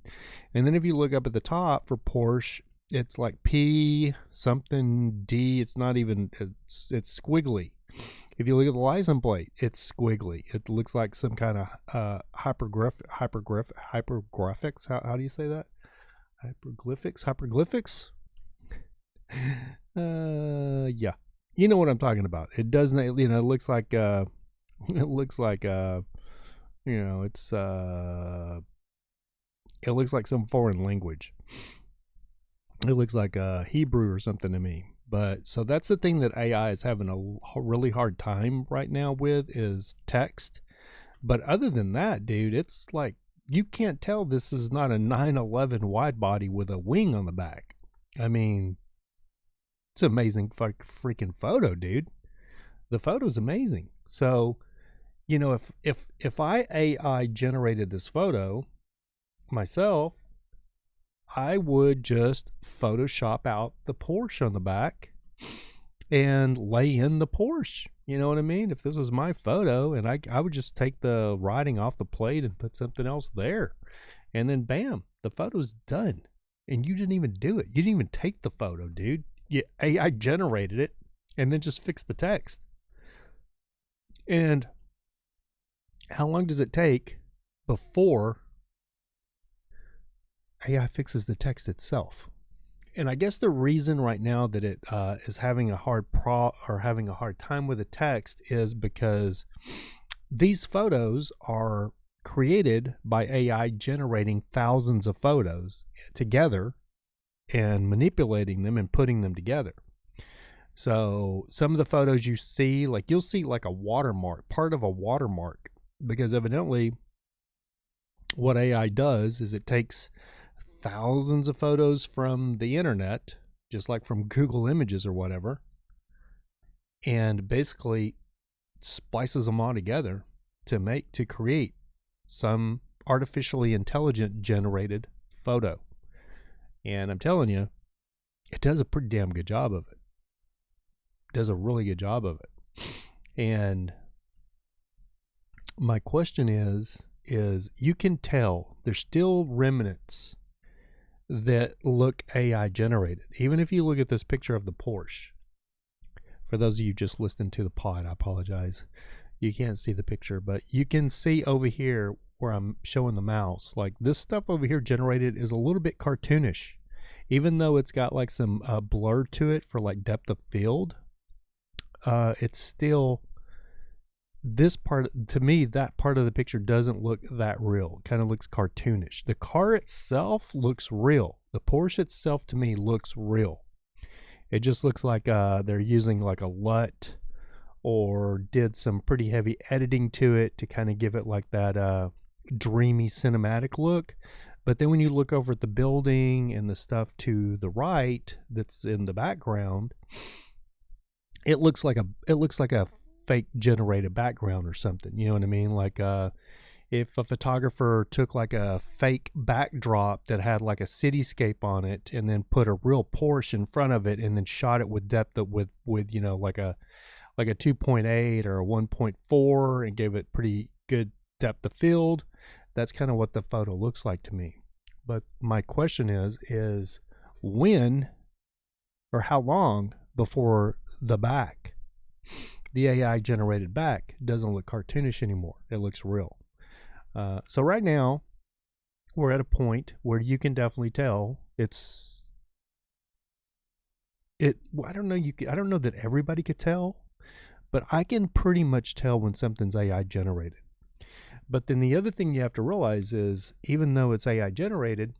And then if you look up at the top for Porsche, it's like P something D. It's not even, it's squiggly. If you look at the license plate, it's squiggly. It looks like some kind of hypergraphics. How do you say that? Hyperglyphics? Yeah. You know what I'm talking about. It doesn't, it looks like, it looks like some foreign language. It looks like Hebrew or something to me. But so that's the thing that AI is having a really hard time right now with, is text. But other than that, dude, it's like you can't tell this is not a 911 wide body with a wing on the back. I mean, it's an amazing freaking photo, dude. The photo's amazing. So, if I AI generated this photo myself, I would just Photoshop out the Porsche on the back and lay in the Porsche. You know what I mean? If this was my photo, and I would just take the writing off the plate and put something else there. And then bam, the photo's done. And you didn't even do it. You didn't even take the photo, dude. AI generated it and then just fixed the text. And how long does it take before AI fixes the text itself. And I guess the reason right now that it is having a hard time with the text is because these photos are created by AI generating thousands of photos together and manipulating them and putting them together. So some of the photos you see, like you'll see like a watermark, part of a watermark, because evidently what AI does is it takes thousands of photos from the internet, just like from Google Images or whatever, and basically splices them all together to create some artificially intelligent generated photo. And I'm telling you, it does a pretty damn good job of it. It does a really good job of it. And my question is you can tell there's still remnants that look AI generated. Even if you look at this picture of the Porsche, for those of you just listening to the pod, I apologize. You can't see the picture, but you can see over here where I'm showing the mouse, like this stuff over here generated is a little bit cartoonish. Even though it's got like some blur to it for like depth of field, it's still, this part, to me, that part of the picture doesn't look that real. It kind of looks cartoonish. The car itself looks real. The Porsche itself, to me, looks real. It just looks like they're using like a LUT or did some pretty heavy editing to it to kind of give it like that dreamy cinematic look. But then when you look over at the building and the stuff to the right that's in the background, it looks like a fake generated background or something. You know what I mean? Like if a photographer took like a fake backdrop that had like a cityscape on it and then put a real Porsche in front of it and then shot it with depth of, with you know, like a 2.8 or a 1.4 and gave it pretty good depth of field, that's kind of what the photo looks like to me. But my question is when or how long before the AI generated back doesn't look cartoonish anymore? It looks real. So right now we're at a point where you can definitely tell I don't know that everybody could tell, but I can pretty much tell when something's AI generated. But then the other thing you have to realize is, even though it's AI generated,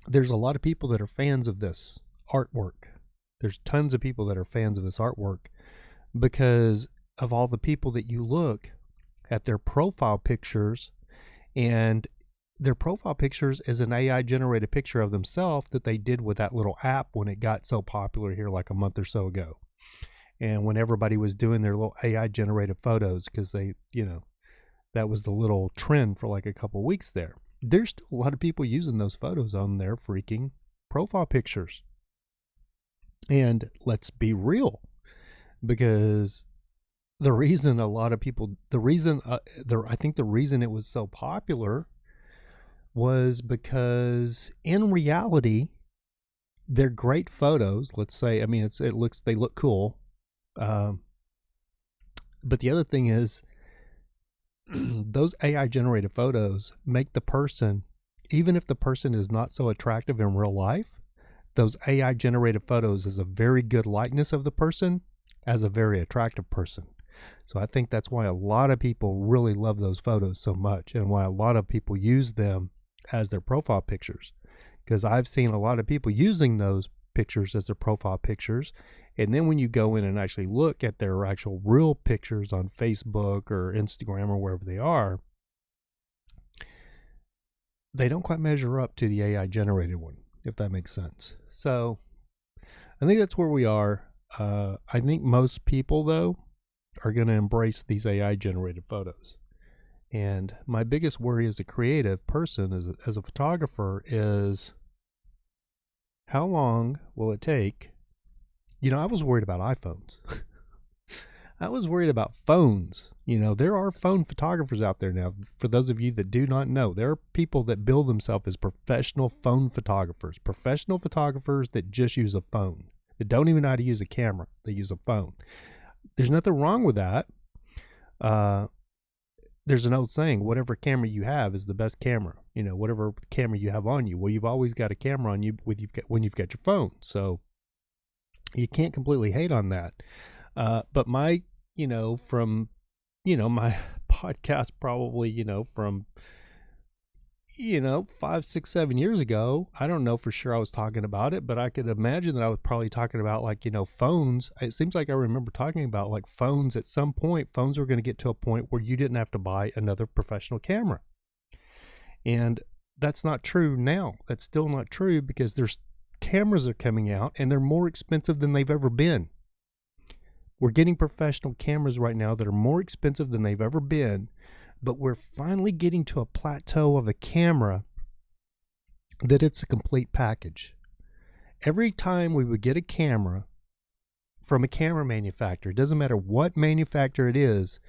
there's a lot of people that are fans of this artwork. There's tons of people that are fans of this artwork because of all the people that you look at their profile pictures, and their profile pictures is an AI generated picture of themselves that they did with that little app when it got so popular here like a month or so ago. And when everybody was doing their little AI generated photos, because they, you know, that was the little trend for like a couple weeks there. There's still a lot of people using those photos on their freaking profile pictures. And let's be real, because the reason a lot of people, I think the reason it was so popular was because in reality, they're great photos. Let's say, I mean, they look cool. But the other thing is, those AI generated photos make the person, even if the person is not so attractive in real life, those AI generated photos is a very good likeness of the person as a very attractive person. So I think that's why a lot of people really love those photos so much, and why a lot of people use them as their profile pictures. Because I've seen a lot of people using those pictures as their profile pictures, and then when you go in and actually look at their actual real pictures on Facebook or Instagram or wherever they are, they don't quite measure up to the AI generated one, if that makes sense. So I think that's where we are. I think most people, though, are going to embrace these AI generated photos. And my biggest worry as a creative person, as a photographer, is how long will it take? You know, I was worried about iPhones. I was worried about phones. You know, there are phone photographers out there now. For those of you that do not know, there are people that bill themselves as professional phone photographers. Professional photographers that just use a phone. That don't even know how to use a camera. They use a phone. There's nothing wrong with that. there's an old saying, whatever camera you have is the best camera. You know, whatever camera you have on you. Well, you've always got a camera on you when you've got your phone. So you can't completely hate on that. But my, from, my podcast probably, from, 5, 6, 7 years ago, I don't know for sure I was talking about it, but I could imagine that I was probably talking about like, phones. It seems like I remember talking about like phones at some point. Phones were going to get to a point where you didn't have to buy another professional camera. And that's not true now. That's still not true because there's cameras are coming out and they're more expensive than they've ever been. We're getting professional cameras right now that are more expensive than they've ever been, but we're finally getting to a plateau of a camera that it's a complete package. Every time we would get a camera from a camera manufacturer, it doesn't matter what manufacturer it is,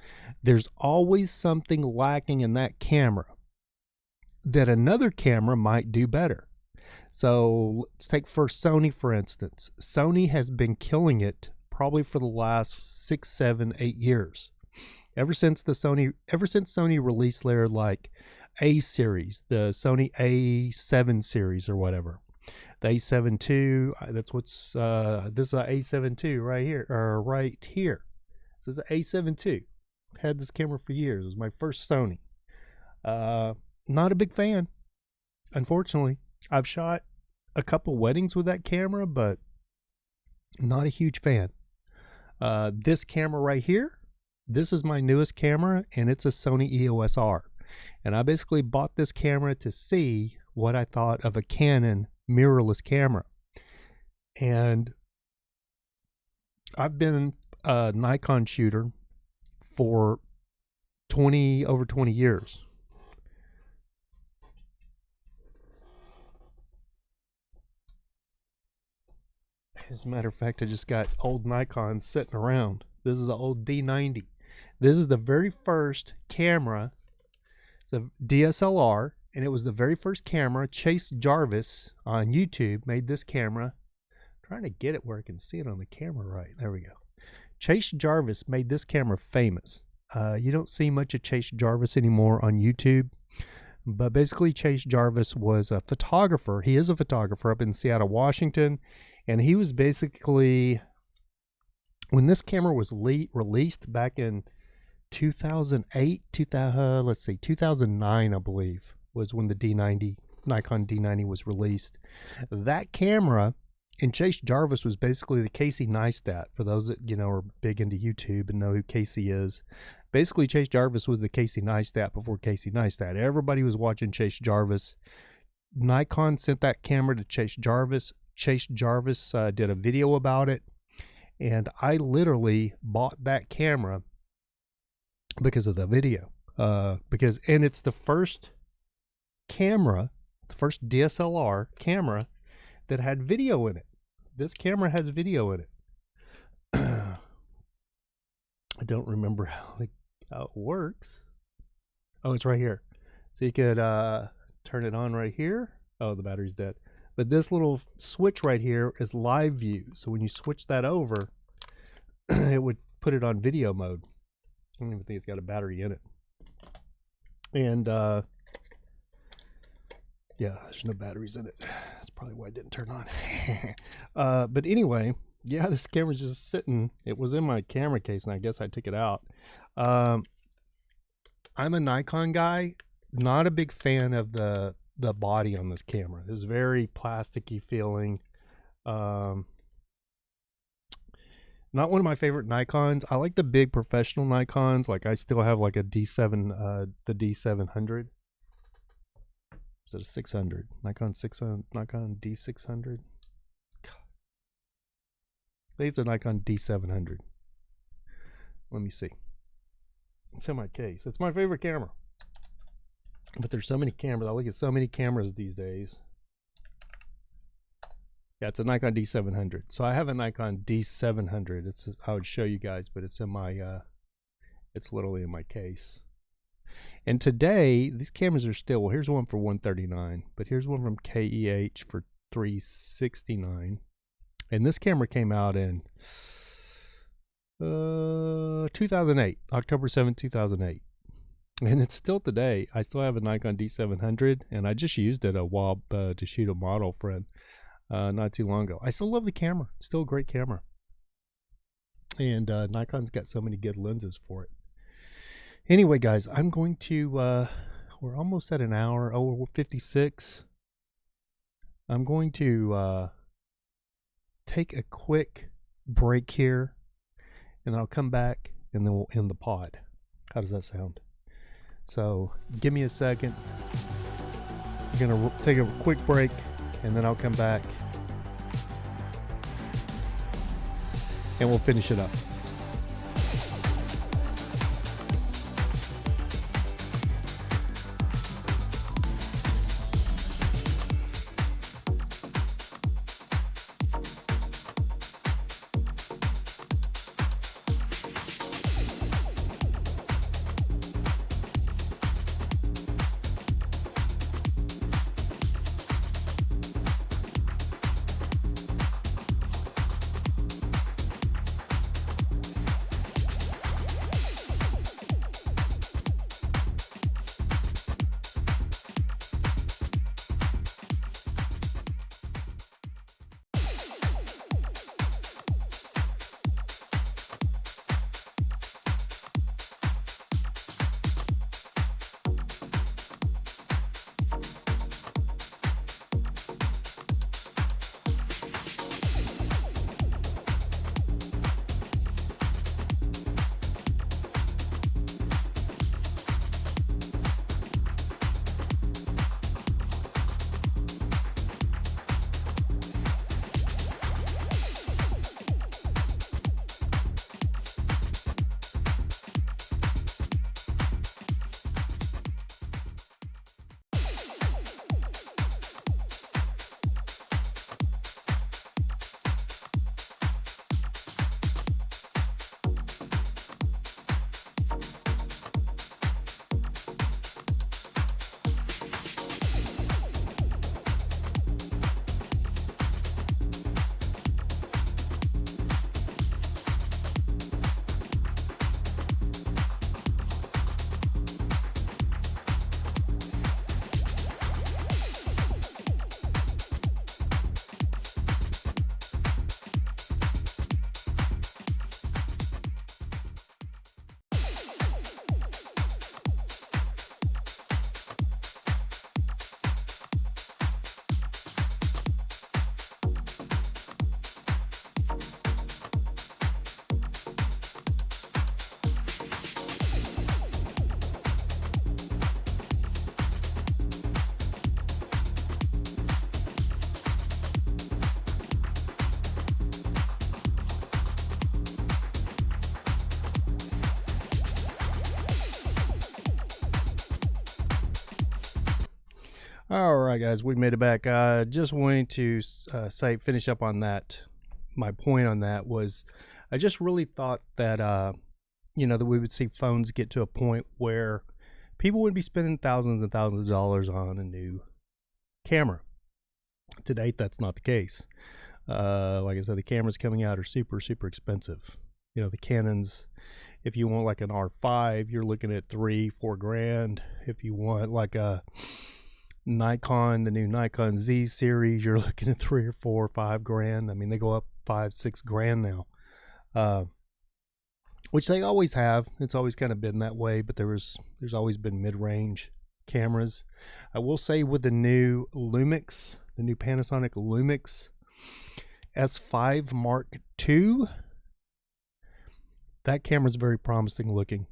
there's always something lacking in that camera that another camera might do better. So let's take first Sony, for instance. Sony has been killing it probably for the last 6, 7, 8 years. Ever since Sony released their like A series, the Sony A7 series or whatever, the A7 II. That's what's this is a A7 II right here, or right here. This is an A7 II. Had this camera for years. It was my first Sony. Not a big fan, unfortunately. I've shot a couple weddings with that camera, but not a huge fan. This camera right here, this is my newest camera, and it's a Sony EOS R. And I basically bought this camera to see what I thought of a Canon mirrorless camera. And I've been a Nikon shooter for over 20 years. As a matter of fact, I just got old Nikons sitting around. This is an old D90. This is the very first camera. It's a DSLR, and it was the very first camera. Chase Jarvis on YouTube made this camera. I'm trying to get it where I can see it on the camera right. There we go. Chase Jarvis made this camera famous. You don't see much of Chase Jarvis anymore on YouTube. But basically, Chase Jarvis was a photographer. He is a photographer up in Seattle, Washington. And he was basically, when this camera was released back in 2008, 2009, I believe, was when the Nikon D90 was released. That camera, and Chase Jarvis was basically the Casey Neistat. For those that, are big into YouTube and know who Casey is. Basically, Chase Jarvis was the Casey Neistat before Casey Neistat. Everybody was watching Chase Jarvis. Nikon sent that camera to Chase Jarvis. Chase Jarvis did a video about it, and I literally bought that camera because of the video. And it's the first camera, the first DSLR camera that had video in it. This camera has video in it. I don't remember how it works. Oh, it's right here. So you could turn it on right here. Oh, the battery's dead. But this little switch right here is live view. So when you switch that over, it would put it on video mode. I don't even think it's got a battery in it. And yeah, there's no batteries in it. That's probably why it didn't turn on. But anyway, yeah, this camera's just sitting. It was in my camera case, and I guess I took it out. I'm a Nikon guy. Not a big fan of the body on this camera. It's very plasticky feeling. Not one of my favorite Nikons. I like the big professional Nikons. Like I still have like a D7, the D700. Is it a 600? Nikon D600. I think it's a Nikon D700. Let me see. It's in my case. It's my favorite camera. But there's so many cameras. I look at so many cameras these days. Yeah, it's a Nikon D700. So I have a Nikon D700. I would show you guys, but it's in my it's literally in my case. And today, these cameras are still, well, here's one for $139, but here's one from KEH for $369. And this camera came out in 2008, October 7th, 2008. And it's still today. I still have a Nikon D700, and I just used it a while to shoot a model friend not too long ago. I still love the camera. It's still a great camera. And Nikon's got so many good lenses for it. Anyway, guys, I'm going to, we're almost at an hour. Oh, we're 56. I'm going to take a quick break here, and then I'll come back, and then we'll end the pod. How does that sound? So give me a second. I'm going to take a quick break, and then I'll come back, and we'll finish it up. All right, guys, we made it back. Just wanting to finish up on that. My point on that was, I just really thought that, that we would see phones get to a point where people would be spending thousands and thousands of dollars on a new camera. To date, that's not the case. Like I said, the cameras coming out are super, super expensive. The Canons, if you want like an R5, you're looking at $3-4 grand. If you want like a Nikon, the new Nikon Z series, you're looking at $3 or $4 or $5 grand. I mean, they go up $5-6 grand now, which they always have. It's always kind of been that way, but there's always been mid-range cameras. I will say with the new Lumix, the new Panasonic Lumix S5 Mark II, that camera's very promising looking.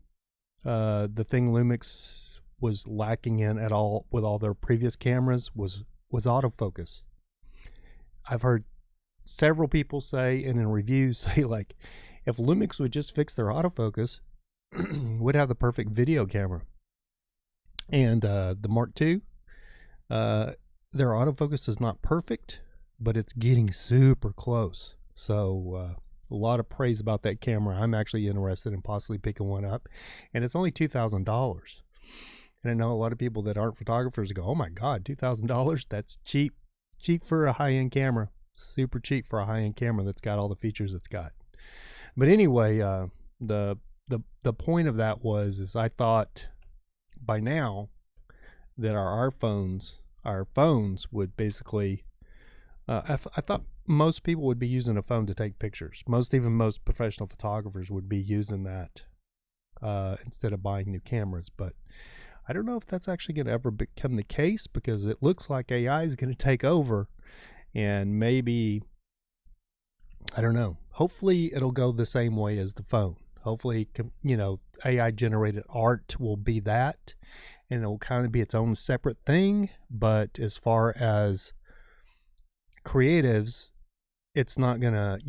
The thing Lumix was lacking in at all with all their previous cameras was autofocus. I've heard several people say, and in reviews say, like, if Lumix would just fix their autofocus, would have the perfect video camera. And the Mark II, their autofocus is not perfect, but it's getting super close. So a lot of praise about that camera. I'm actually interested in possibly picking one up, and it's only $2,000. And I know a lot of people that aren't photographers go, "Oh my God, $2,000? That's cheap for a high-end camera. Super cheap for a high-end camera that's got all the features it's got." But anyway, the point of that is I thought by now that our phones would basically, I thought most people would be using a phone to take pictures. Most professional photographers would be using that instead of buying new cameras. But I don't know if that's actually going to ever become the case, because it looks like AI is going to take over, and maybe, I don't know, hopefully it'll go the same way as the phone. Hopefully, AI generated art will be that, and it'll kind of be its own separate thing. But as far as creatives, it's not gonna,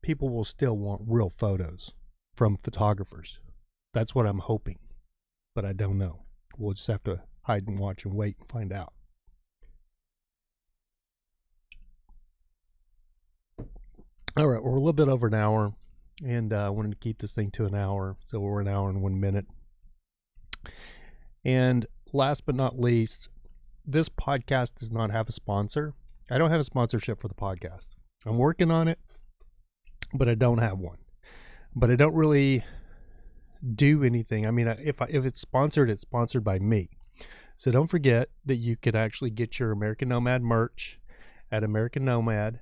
people will still want real photos from photographers. That's what I'm hoping, but I don't know. We'll just have to hide and watch and wait and find out. All right, we're a little bit over an hour, and I wanted to keep this thing to an hour, so we're an hour and 1 minute. And last but not least, this podcast does not have a sponsor. I don't have a sponsorship for the podcast. I'm working on it, but I don't have one. But I don't really do anything. I mean, if it's sponsored, it's sponsored by me. So don't forget that you can actually get your American Nomad merch at American Nomad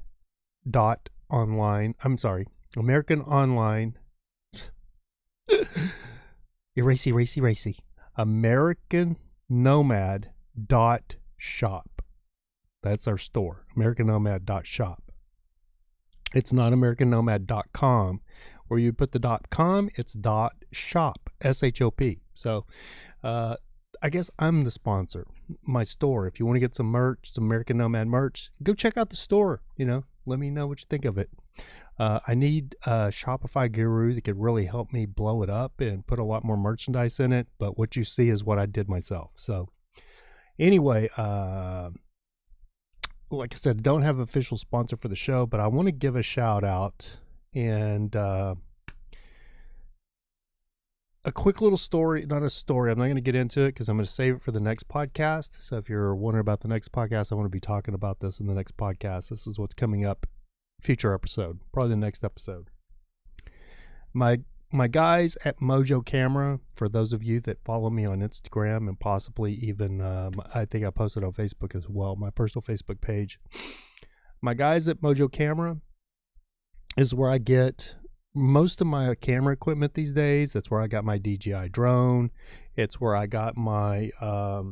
online. I'm sorry, American Online. Racy. American Nomad .shop. That's our store. American Nomad .shop. It's not AmericanNomad.com. Where you put the .com, it's .shop. S-H-O-P. So, I guess I'm the sponsor. My store. If you want to get some merch, some American Nomad merch, go check out the store. Let me know what you think of it. I need a Shopify guru that could really help me blow it up and put a lot more merchandise in it. But what you see is what I did myself. So anyway, like I said, don't have an official sponsor for the show, but I want to give a shout out and a quick little story, not a story. I'm not going to get into it because I'm going to save it for the next podcast. So if you're wondering about the next podcast, I want to be talking about this in the next podcast. This is what's coming up, future episode, probably the next episode. My guys at Mojo Camera, for those of you that follow me on Instagram and possibly even, I think I posted on Facebook as well, my personal Facebook page. My guys at Mojo Camera is where I get most of my camera equipment these days. That's where I got my DJI drone. It's where I got my, I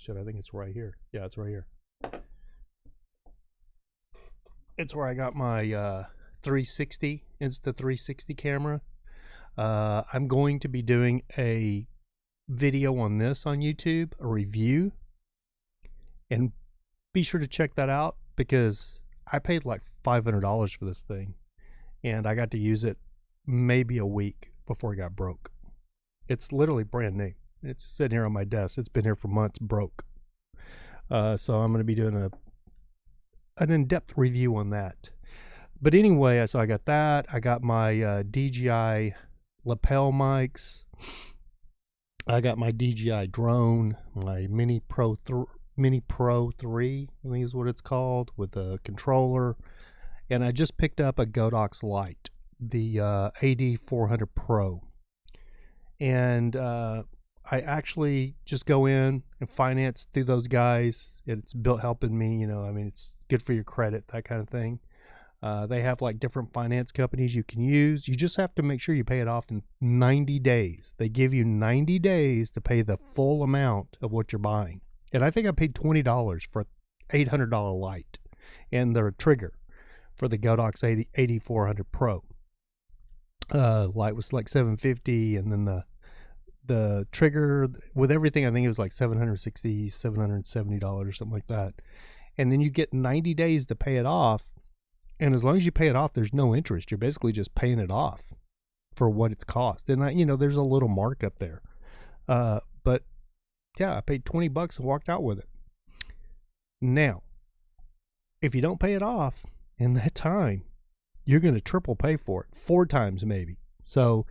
think it's right here. Yeah, it's right here. It's where I got my 360, Insta360 camera. I'm going to be doing a video on this on YouTube, a review, and be sure to check that out because I paid like $500 for this thing, and I got to use it maybe a week before it got broke. It's literally brand new. It's sitting here on my desk. It's been here for months, broke. So I'm going to be doing an in-depth review on that. But anyway, so I got that. I got my DJI lapel mics. I got my DJI drone, my Mini Pro 3, I think is what it's called, with a controller. And I just picked up a Godox Lite, the AD400 Pro. And I actually just go in and finance through those guys. It's built helping me, it's good for your credit, that kind of thing. They have like different finance companies you can use. You just have to make sure you pay it off in 90 days. They give you 90 days to pay the full amount of what you're buying. And I think I paid $20 for an $800 light and their trigger for the Godox AD400 Pro. Light was like $750, and then the trigger with everything, I think it was like $760, $770, something like that. And then you get 90 days to pay it off. And as long as you pay it off, there's no interest. You're basically just paying it off for what it's cost. And there's a little markup there. But yeah, I paid $20 and walked out with it. Now, if you don't pay it off in that time, you're going to triple pay for it, 4 times maybe. So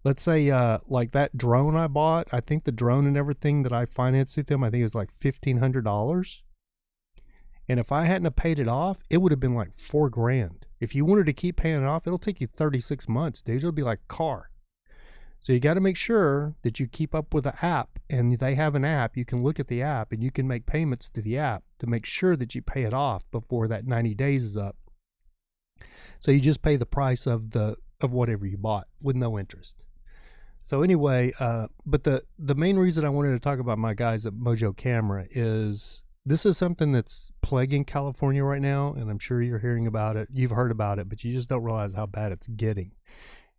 let's say like that drone I bought, I think the drone and everything that I financed with them, I think it was like $1,500. And if I hadn't have paid it off, it would have been like $4,000. If you wanted to keep paying it off, it'll take you 36 months, dude. It'll be like a car. So you got to make sure that you keep up with the app, and they have an app. You can look at the app and you can make payments to the app to make sure that you pay it off before that 90 days is up. So you just pay the price of whatever you bought with no interest. So anyway, but the main reason I wanted to talk about my guys at Mojo Camera is this is something that's plaguing California right now, and I'm sure you're hearing about it. You've heard about it, but you just don't realize how bad it's getting.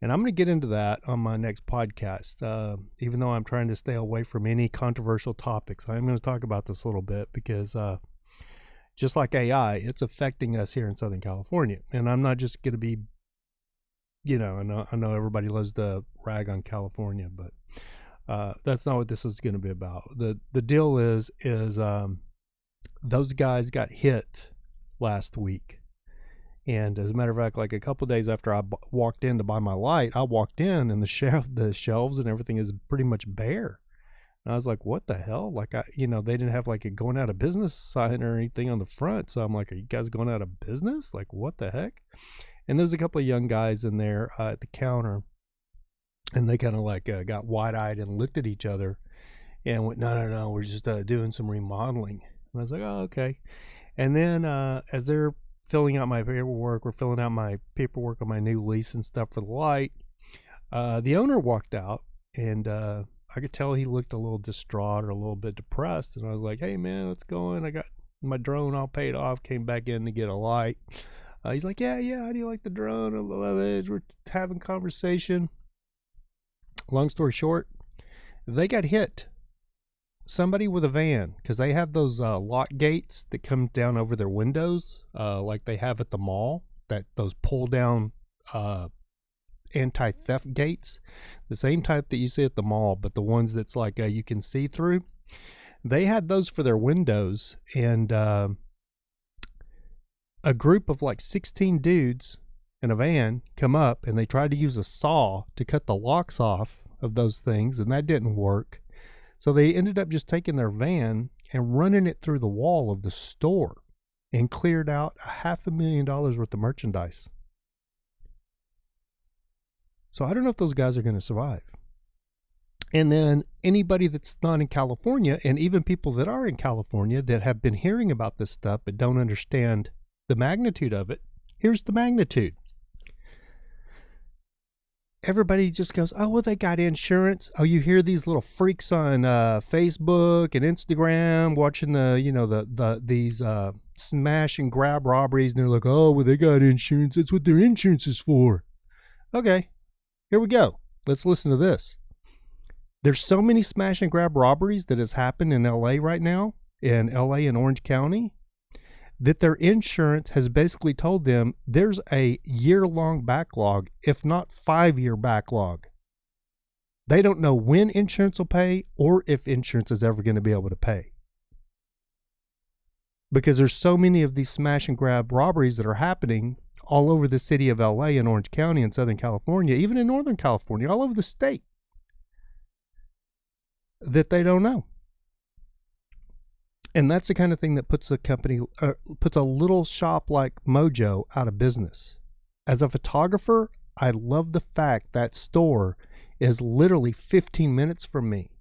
And I'm going to get into that on my next podcast. Even though I'm trying to stay away from any controversial topics, I'm going to talk about this a little bit because just like AI, it's affecting us here in Southern California. And I'm not just going to be, I know everybody loves to rag on California, but that's not what this is going to be about. The deal is those guys got hit last week. And as a matter of fact, like a couple of days after I walked in to buy my light, I walked in and the shelves and everything is pretty much bare. And I was like, what the hell? Like, they didn't have like a going out of business sign or anything on the front. So I'm like, are you guys going out of business? Like, what the heck? And there's a couple of young guys in there at the counter, and they kind of like got wide-eyed and looked at each other and went, no, we're just doing some remodeling. And I was like, oh, okay. And then as they're filling out my paperwork, we're filling out my paperwork on my new lease and stuff for the light, the owner walked out, and I could tell he looked a little distraught or a little bit depressed. And I was like, hey, man, what's going? I got my drone all paid off, came back in to get a light. He's like, yeah, how do you like the drone? I love it. We're having conversation. Long story short, they got hit. Somebody with a van, because they have those lock gates that come down over their windows, like they have at the mall, those pull down anti-theft gates, the same type that you see at the mall, but the ones that's like you can see through. They had those for their windows, and a group of like 16 dudes in a van come up, and they tried to use a saw to cut the locks off of those things, and that didn't work. So they ended up just taking their van and running it through the wall of the store and cleared out $500,000 worth of merchandise. So I don't know if those guys are going to survive. And then anybody that's not in California, and even people that are in California that have been hearing about this stuff but don't understand the magnitude of it, here's the magnitude. Everybody just goes, oh, well, they got insurance. Oh, you hear these little freaks on Facebook and Instagram watching these smash and grab robberies, and they're like, oh, well, they got insurance. That's what their insurance is for. Okay, here we go. Let's listen to this. There's so many smash and grab robberies that has happened in LA right now, in LA and Orange County, that their insurance has basically told them there's a year-long backlog, if not 5-year backlog. They don't know when insurance will pay or if insurance is ever going to be able to pay. Because there's so many of these smash and grab robberies that are happening all over the city of LA and Orange County and Southern California, even in Northern California, all over the state, that they don't know. And that's the kind of thing that puts a little shop like Mojo out of business. As a photographer, I love the fact that store is literally 15 minutes from me.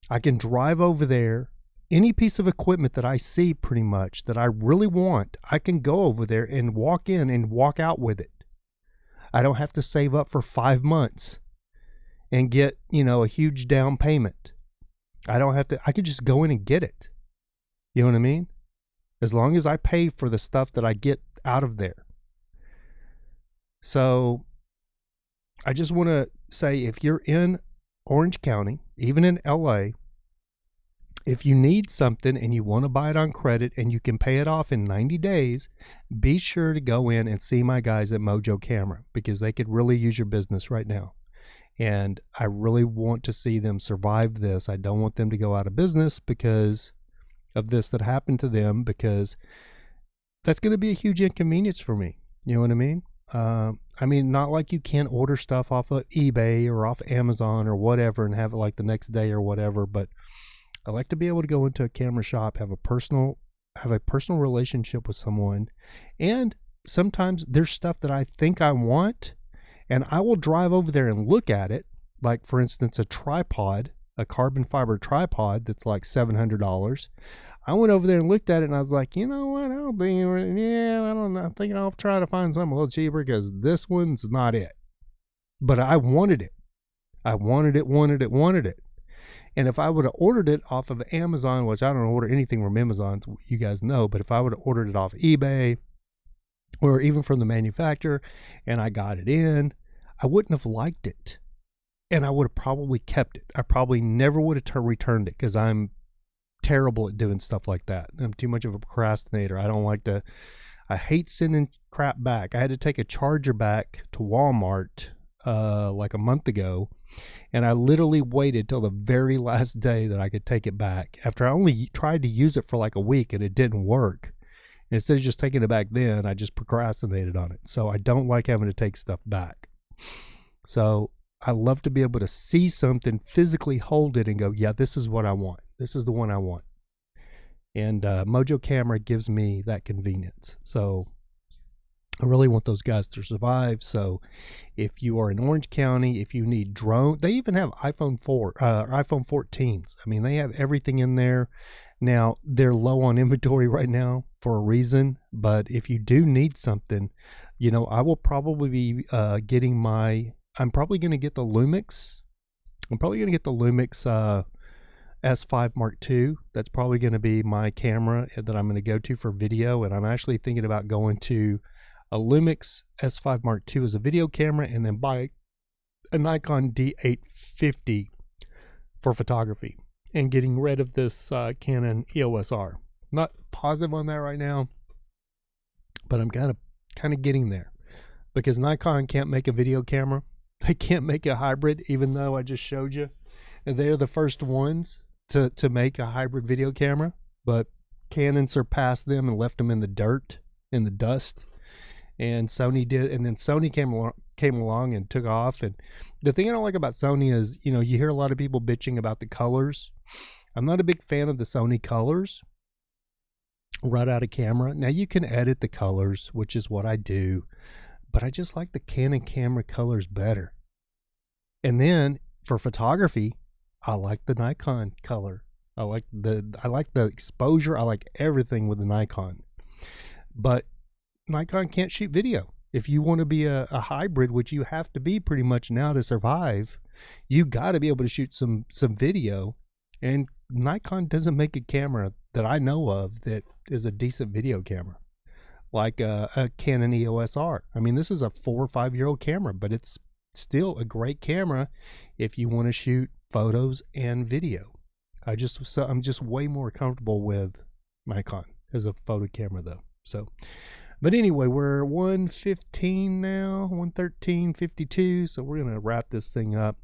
I can drive over there. Any piece of equipment that I see pretty much that I really want, I can go over there and walk in and walk out with it. I don't have to save up for 5 months and get, a huge down payment. I could just go in and get it. You know what I mean? As long as I pay for the stuff that I get out of there. So I just want to say, if you're in Orange County, even in LA, if you need something and you want to buy it on credit and you can pay it off in 90 days, be sure to go in and see my guys at Mojo Camera, because they could really use your business right now. And I really want to see them survive this. I don't want them to go out of business because of this that happened to them, because that's going to be a huge inconvenience for me. You know what I mean? Not like you can't order stuff off of eBay or off Amazon or whatever and have it like the next day or whatever. But I like to be able to go into a camera shop, have a personal relationship with someone. And sometimes there's stuff that I think I want, And I will drive over there and look at it. Like, for instance, a tripod, a carbon fiber tripod that's like $700. I went over there and looked at it, and I was like, you know what? I don't know. I think I'll try to find something a little cheaper because this one's not it. But I wanted it. I wanted it. And if I would have ordered it off of Amazon, which I don't order anything from Amazon, you guys know, but if I would have ordered it off eBay or even from the manufacturer and I got it in, I wouldn't have liked it. And I would have probably kept it. I probably never would have returned it because I'm terrible at doing stuff like that. I'm too much of a procrastinator. I hate sending crap back. I had to take a charger back to Walmart like a month ago, and I literally waited till the very last day that I could take it back after I only tried to use it for like a week and it didn't work. And instead of just taking it back then, I just procrastinated on it. So I don't like having to take stuff back. So I love to be able to see something, physically hold it and go, yeah, this is what I want. This is the one I want. And Mojo Camera gives me that convenience. So I really want those guys to survive. So if you are in Orange County, if you need drone, they even have iPhone 14s. I mean, they have everything in there. Now, they're low on inventory right now for a reason. But if you do need something, I will probably be I'm probably going to get the Lumix. I'm probably going to get the Lumix S5 Mark II. That's probably going to be my camera that I'm going to go to for video. And I'm actually thinking about going to a Lumix S5 Mark II as a video camera and then buy a Nikon D850 for photography and getting rid of this Canon EOS R. Not positive on that right now, but I'm kind of getting there because Nikon can't make a video camera. They can't make a hybrid, even though I just showed you. They're the first ones to make a hybrid video camera, but Canon surpassed them and left them in the dirt, in the dust. And Sony did, and then Sony came along and took off. And the thing I don't like about Sony is, you hear a lot of people bitching about the colors. I'm not a big fan of the Sony colors right out of camera. Now you can edit the colors, which is what I do, but I just like the Canon camera colors better. And then for photography, I like the Nikon color. I like the exposure. I like everything with the Nikon. But Nikon can't shoot video. If you want to be a hybrid, which you have to be pretty much now to survive, you got to be able to shoot some video. And Nikon doesn't make a camera that I know of that is a decent video camera, like a Canon EOS R. I mean, this is a 4 or 5 year old camera, but it's still a great camera if you want to shoot photos and video. I'm just way more comfortable with Nikon as a photo camera though. So, but anyway, we're 1:15 now, 1:13:52. So we're going to wrap this thing up.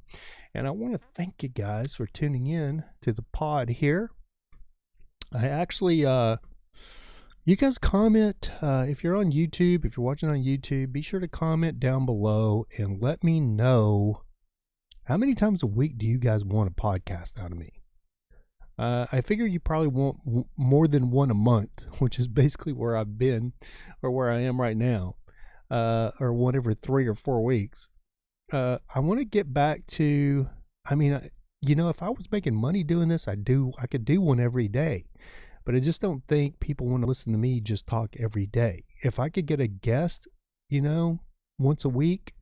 And I want to thank you guys for tuning in to the pod here. I actually, you guys comment, if you're on YouTube, if you're watching on YouTube, be sure to comment down below and let me know how many times a week do you guys want a podcast out of me? I figure you probably want more than one a month, which is basically where I've been or where I am right now, or one every 3 or 4 weeks. I want to get back to, if I was making money doing this, I could do one every day, but I just don't think people want to listen to me just talk every day. If I could get a guest, once a week,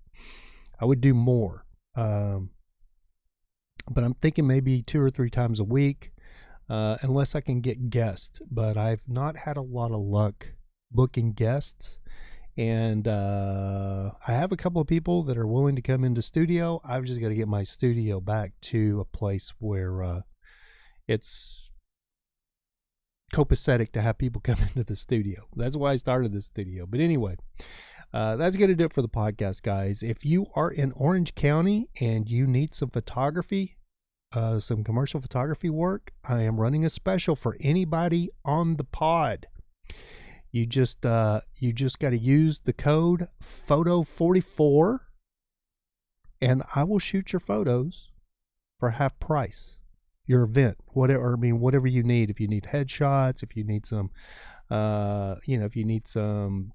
I would do more. But I'm thinking maybe 2 or 3 times a week, unless I can get guests. But I've not had a lot of luck booking guests. And I have a couple of people that are willing to come into studio. I've just got to get my studio back to a place where it's copacetic to have people come into the studio. That's why I started this studio. But anyway, that's going to do it for the podcast, guys. If you are in Orange County and you need some photography, some commercial photography work, I am running a special for anybody on the pod. You just got to use the code PHOTO44 and I will shoot your photos for half price. Your event, whatever you need. If you need headshots, if you need some, if you need some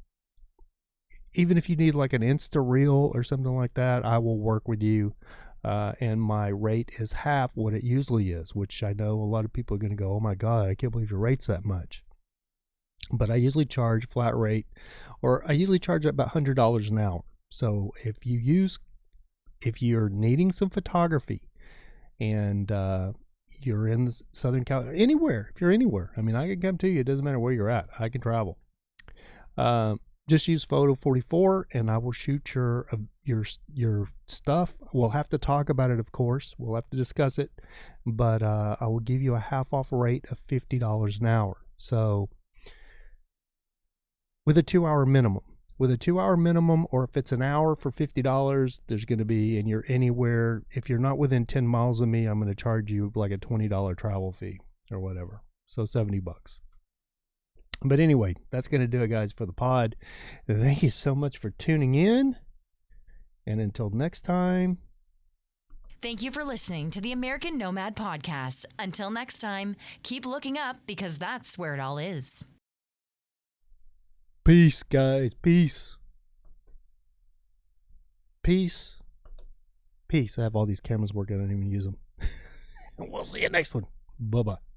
even if you need like an Insta reel or something like that, I will work with you. And my rate is half what it usually is, which I know a lot of people are going to go, oh my God, I can't believe your rate's that much. But I usually charge flat rate, or I usually charge about $100 an hour. So if you're needing some photography and you're in Southern California, if you're anywhere, I mean, I can come to you. It doesn't matter where you're at. I can travel. Just use Photo 44 and I will shoot your stuff. We'll have to talk about it, of course. We'll have to discuss it, but I will give you a half off rate of $50 an hour. So with a 2-hour minimum. With a 2-hour minimum, or if it's an hour for $50, there's going to be, and you're anywhere, if you're not within 10 miles of me, I'm going to charge you like a $20 travel fee or whatever. So $70. But anyway, that's going to do it, guys, for the pod. Thank you so much for tuning in. And until next time. Thank you for listening to the American Nomad Podcast. Until next time, keep looking up because that's where it all is. Peace, guys. Peace. Peace. Peace. I have all these cameras working. I don't even use them. We'll see you next one. Bye-bye.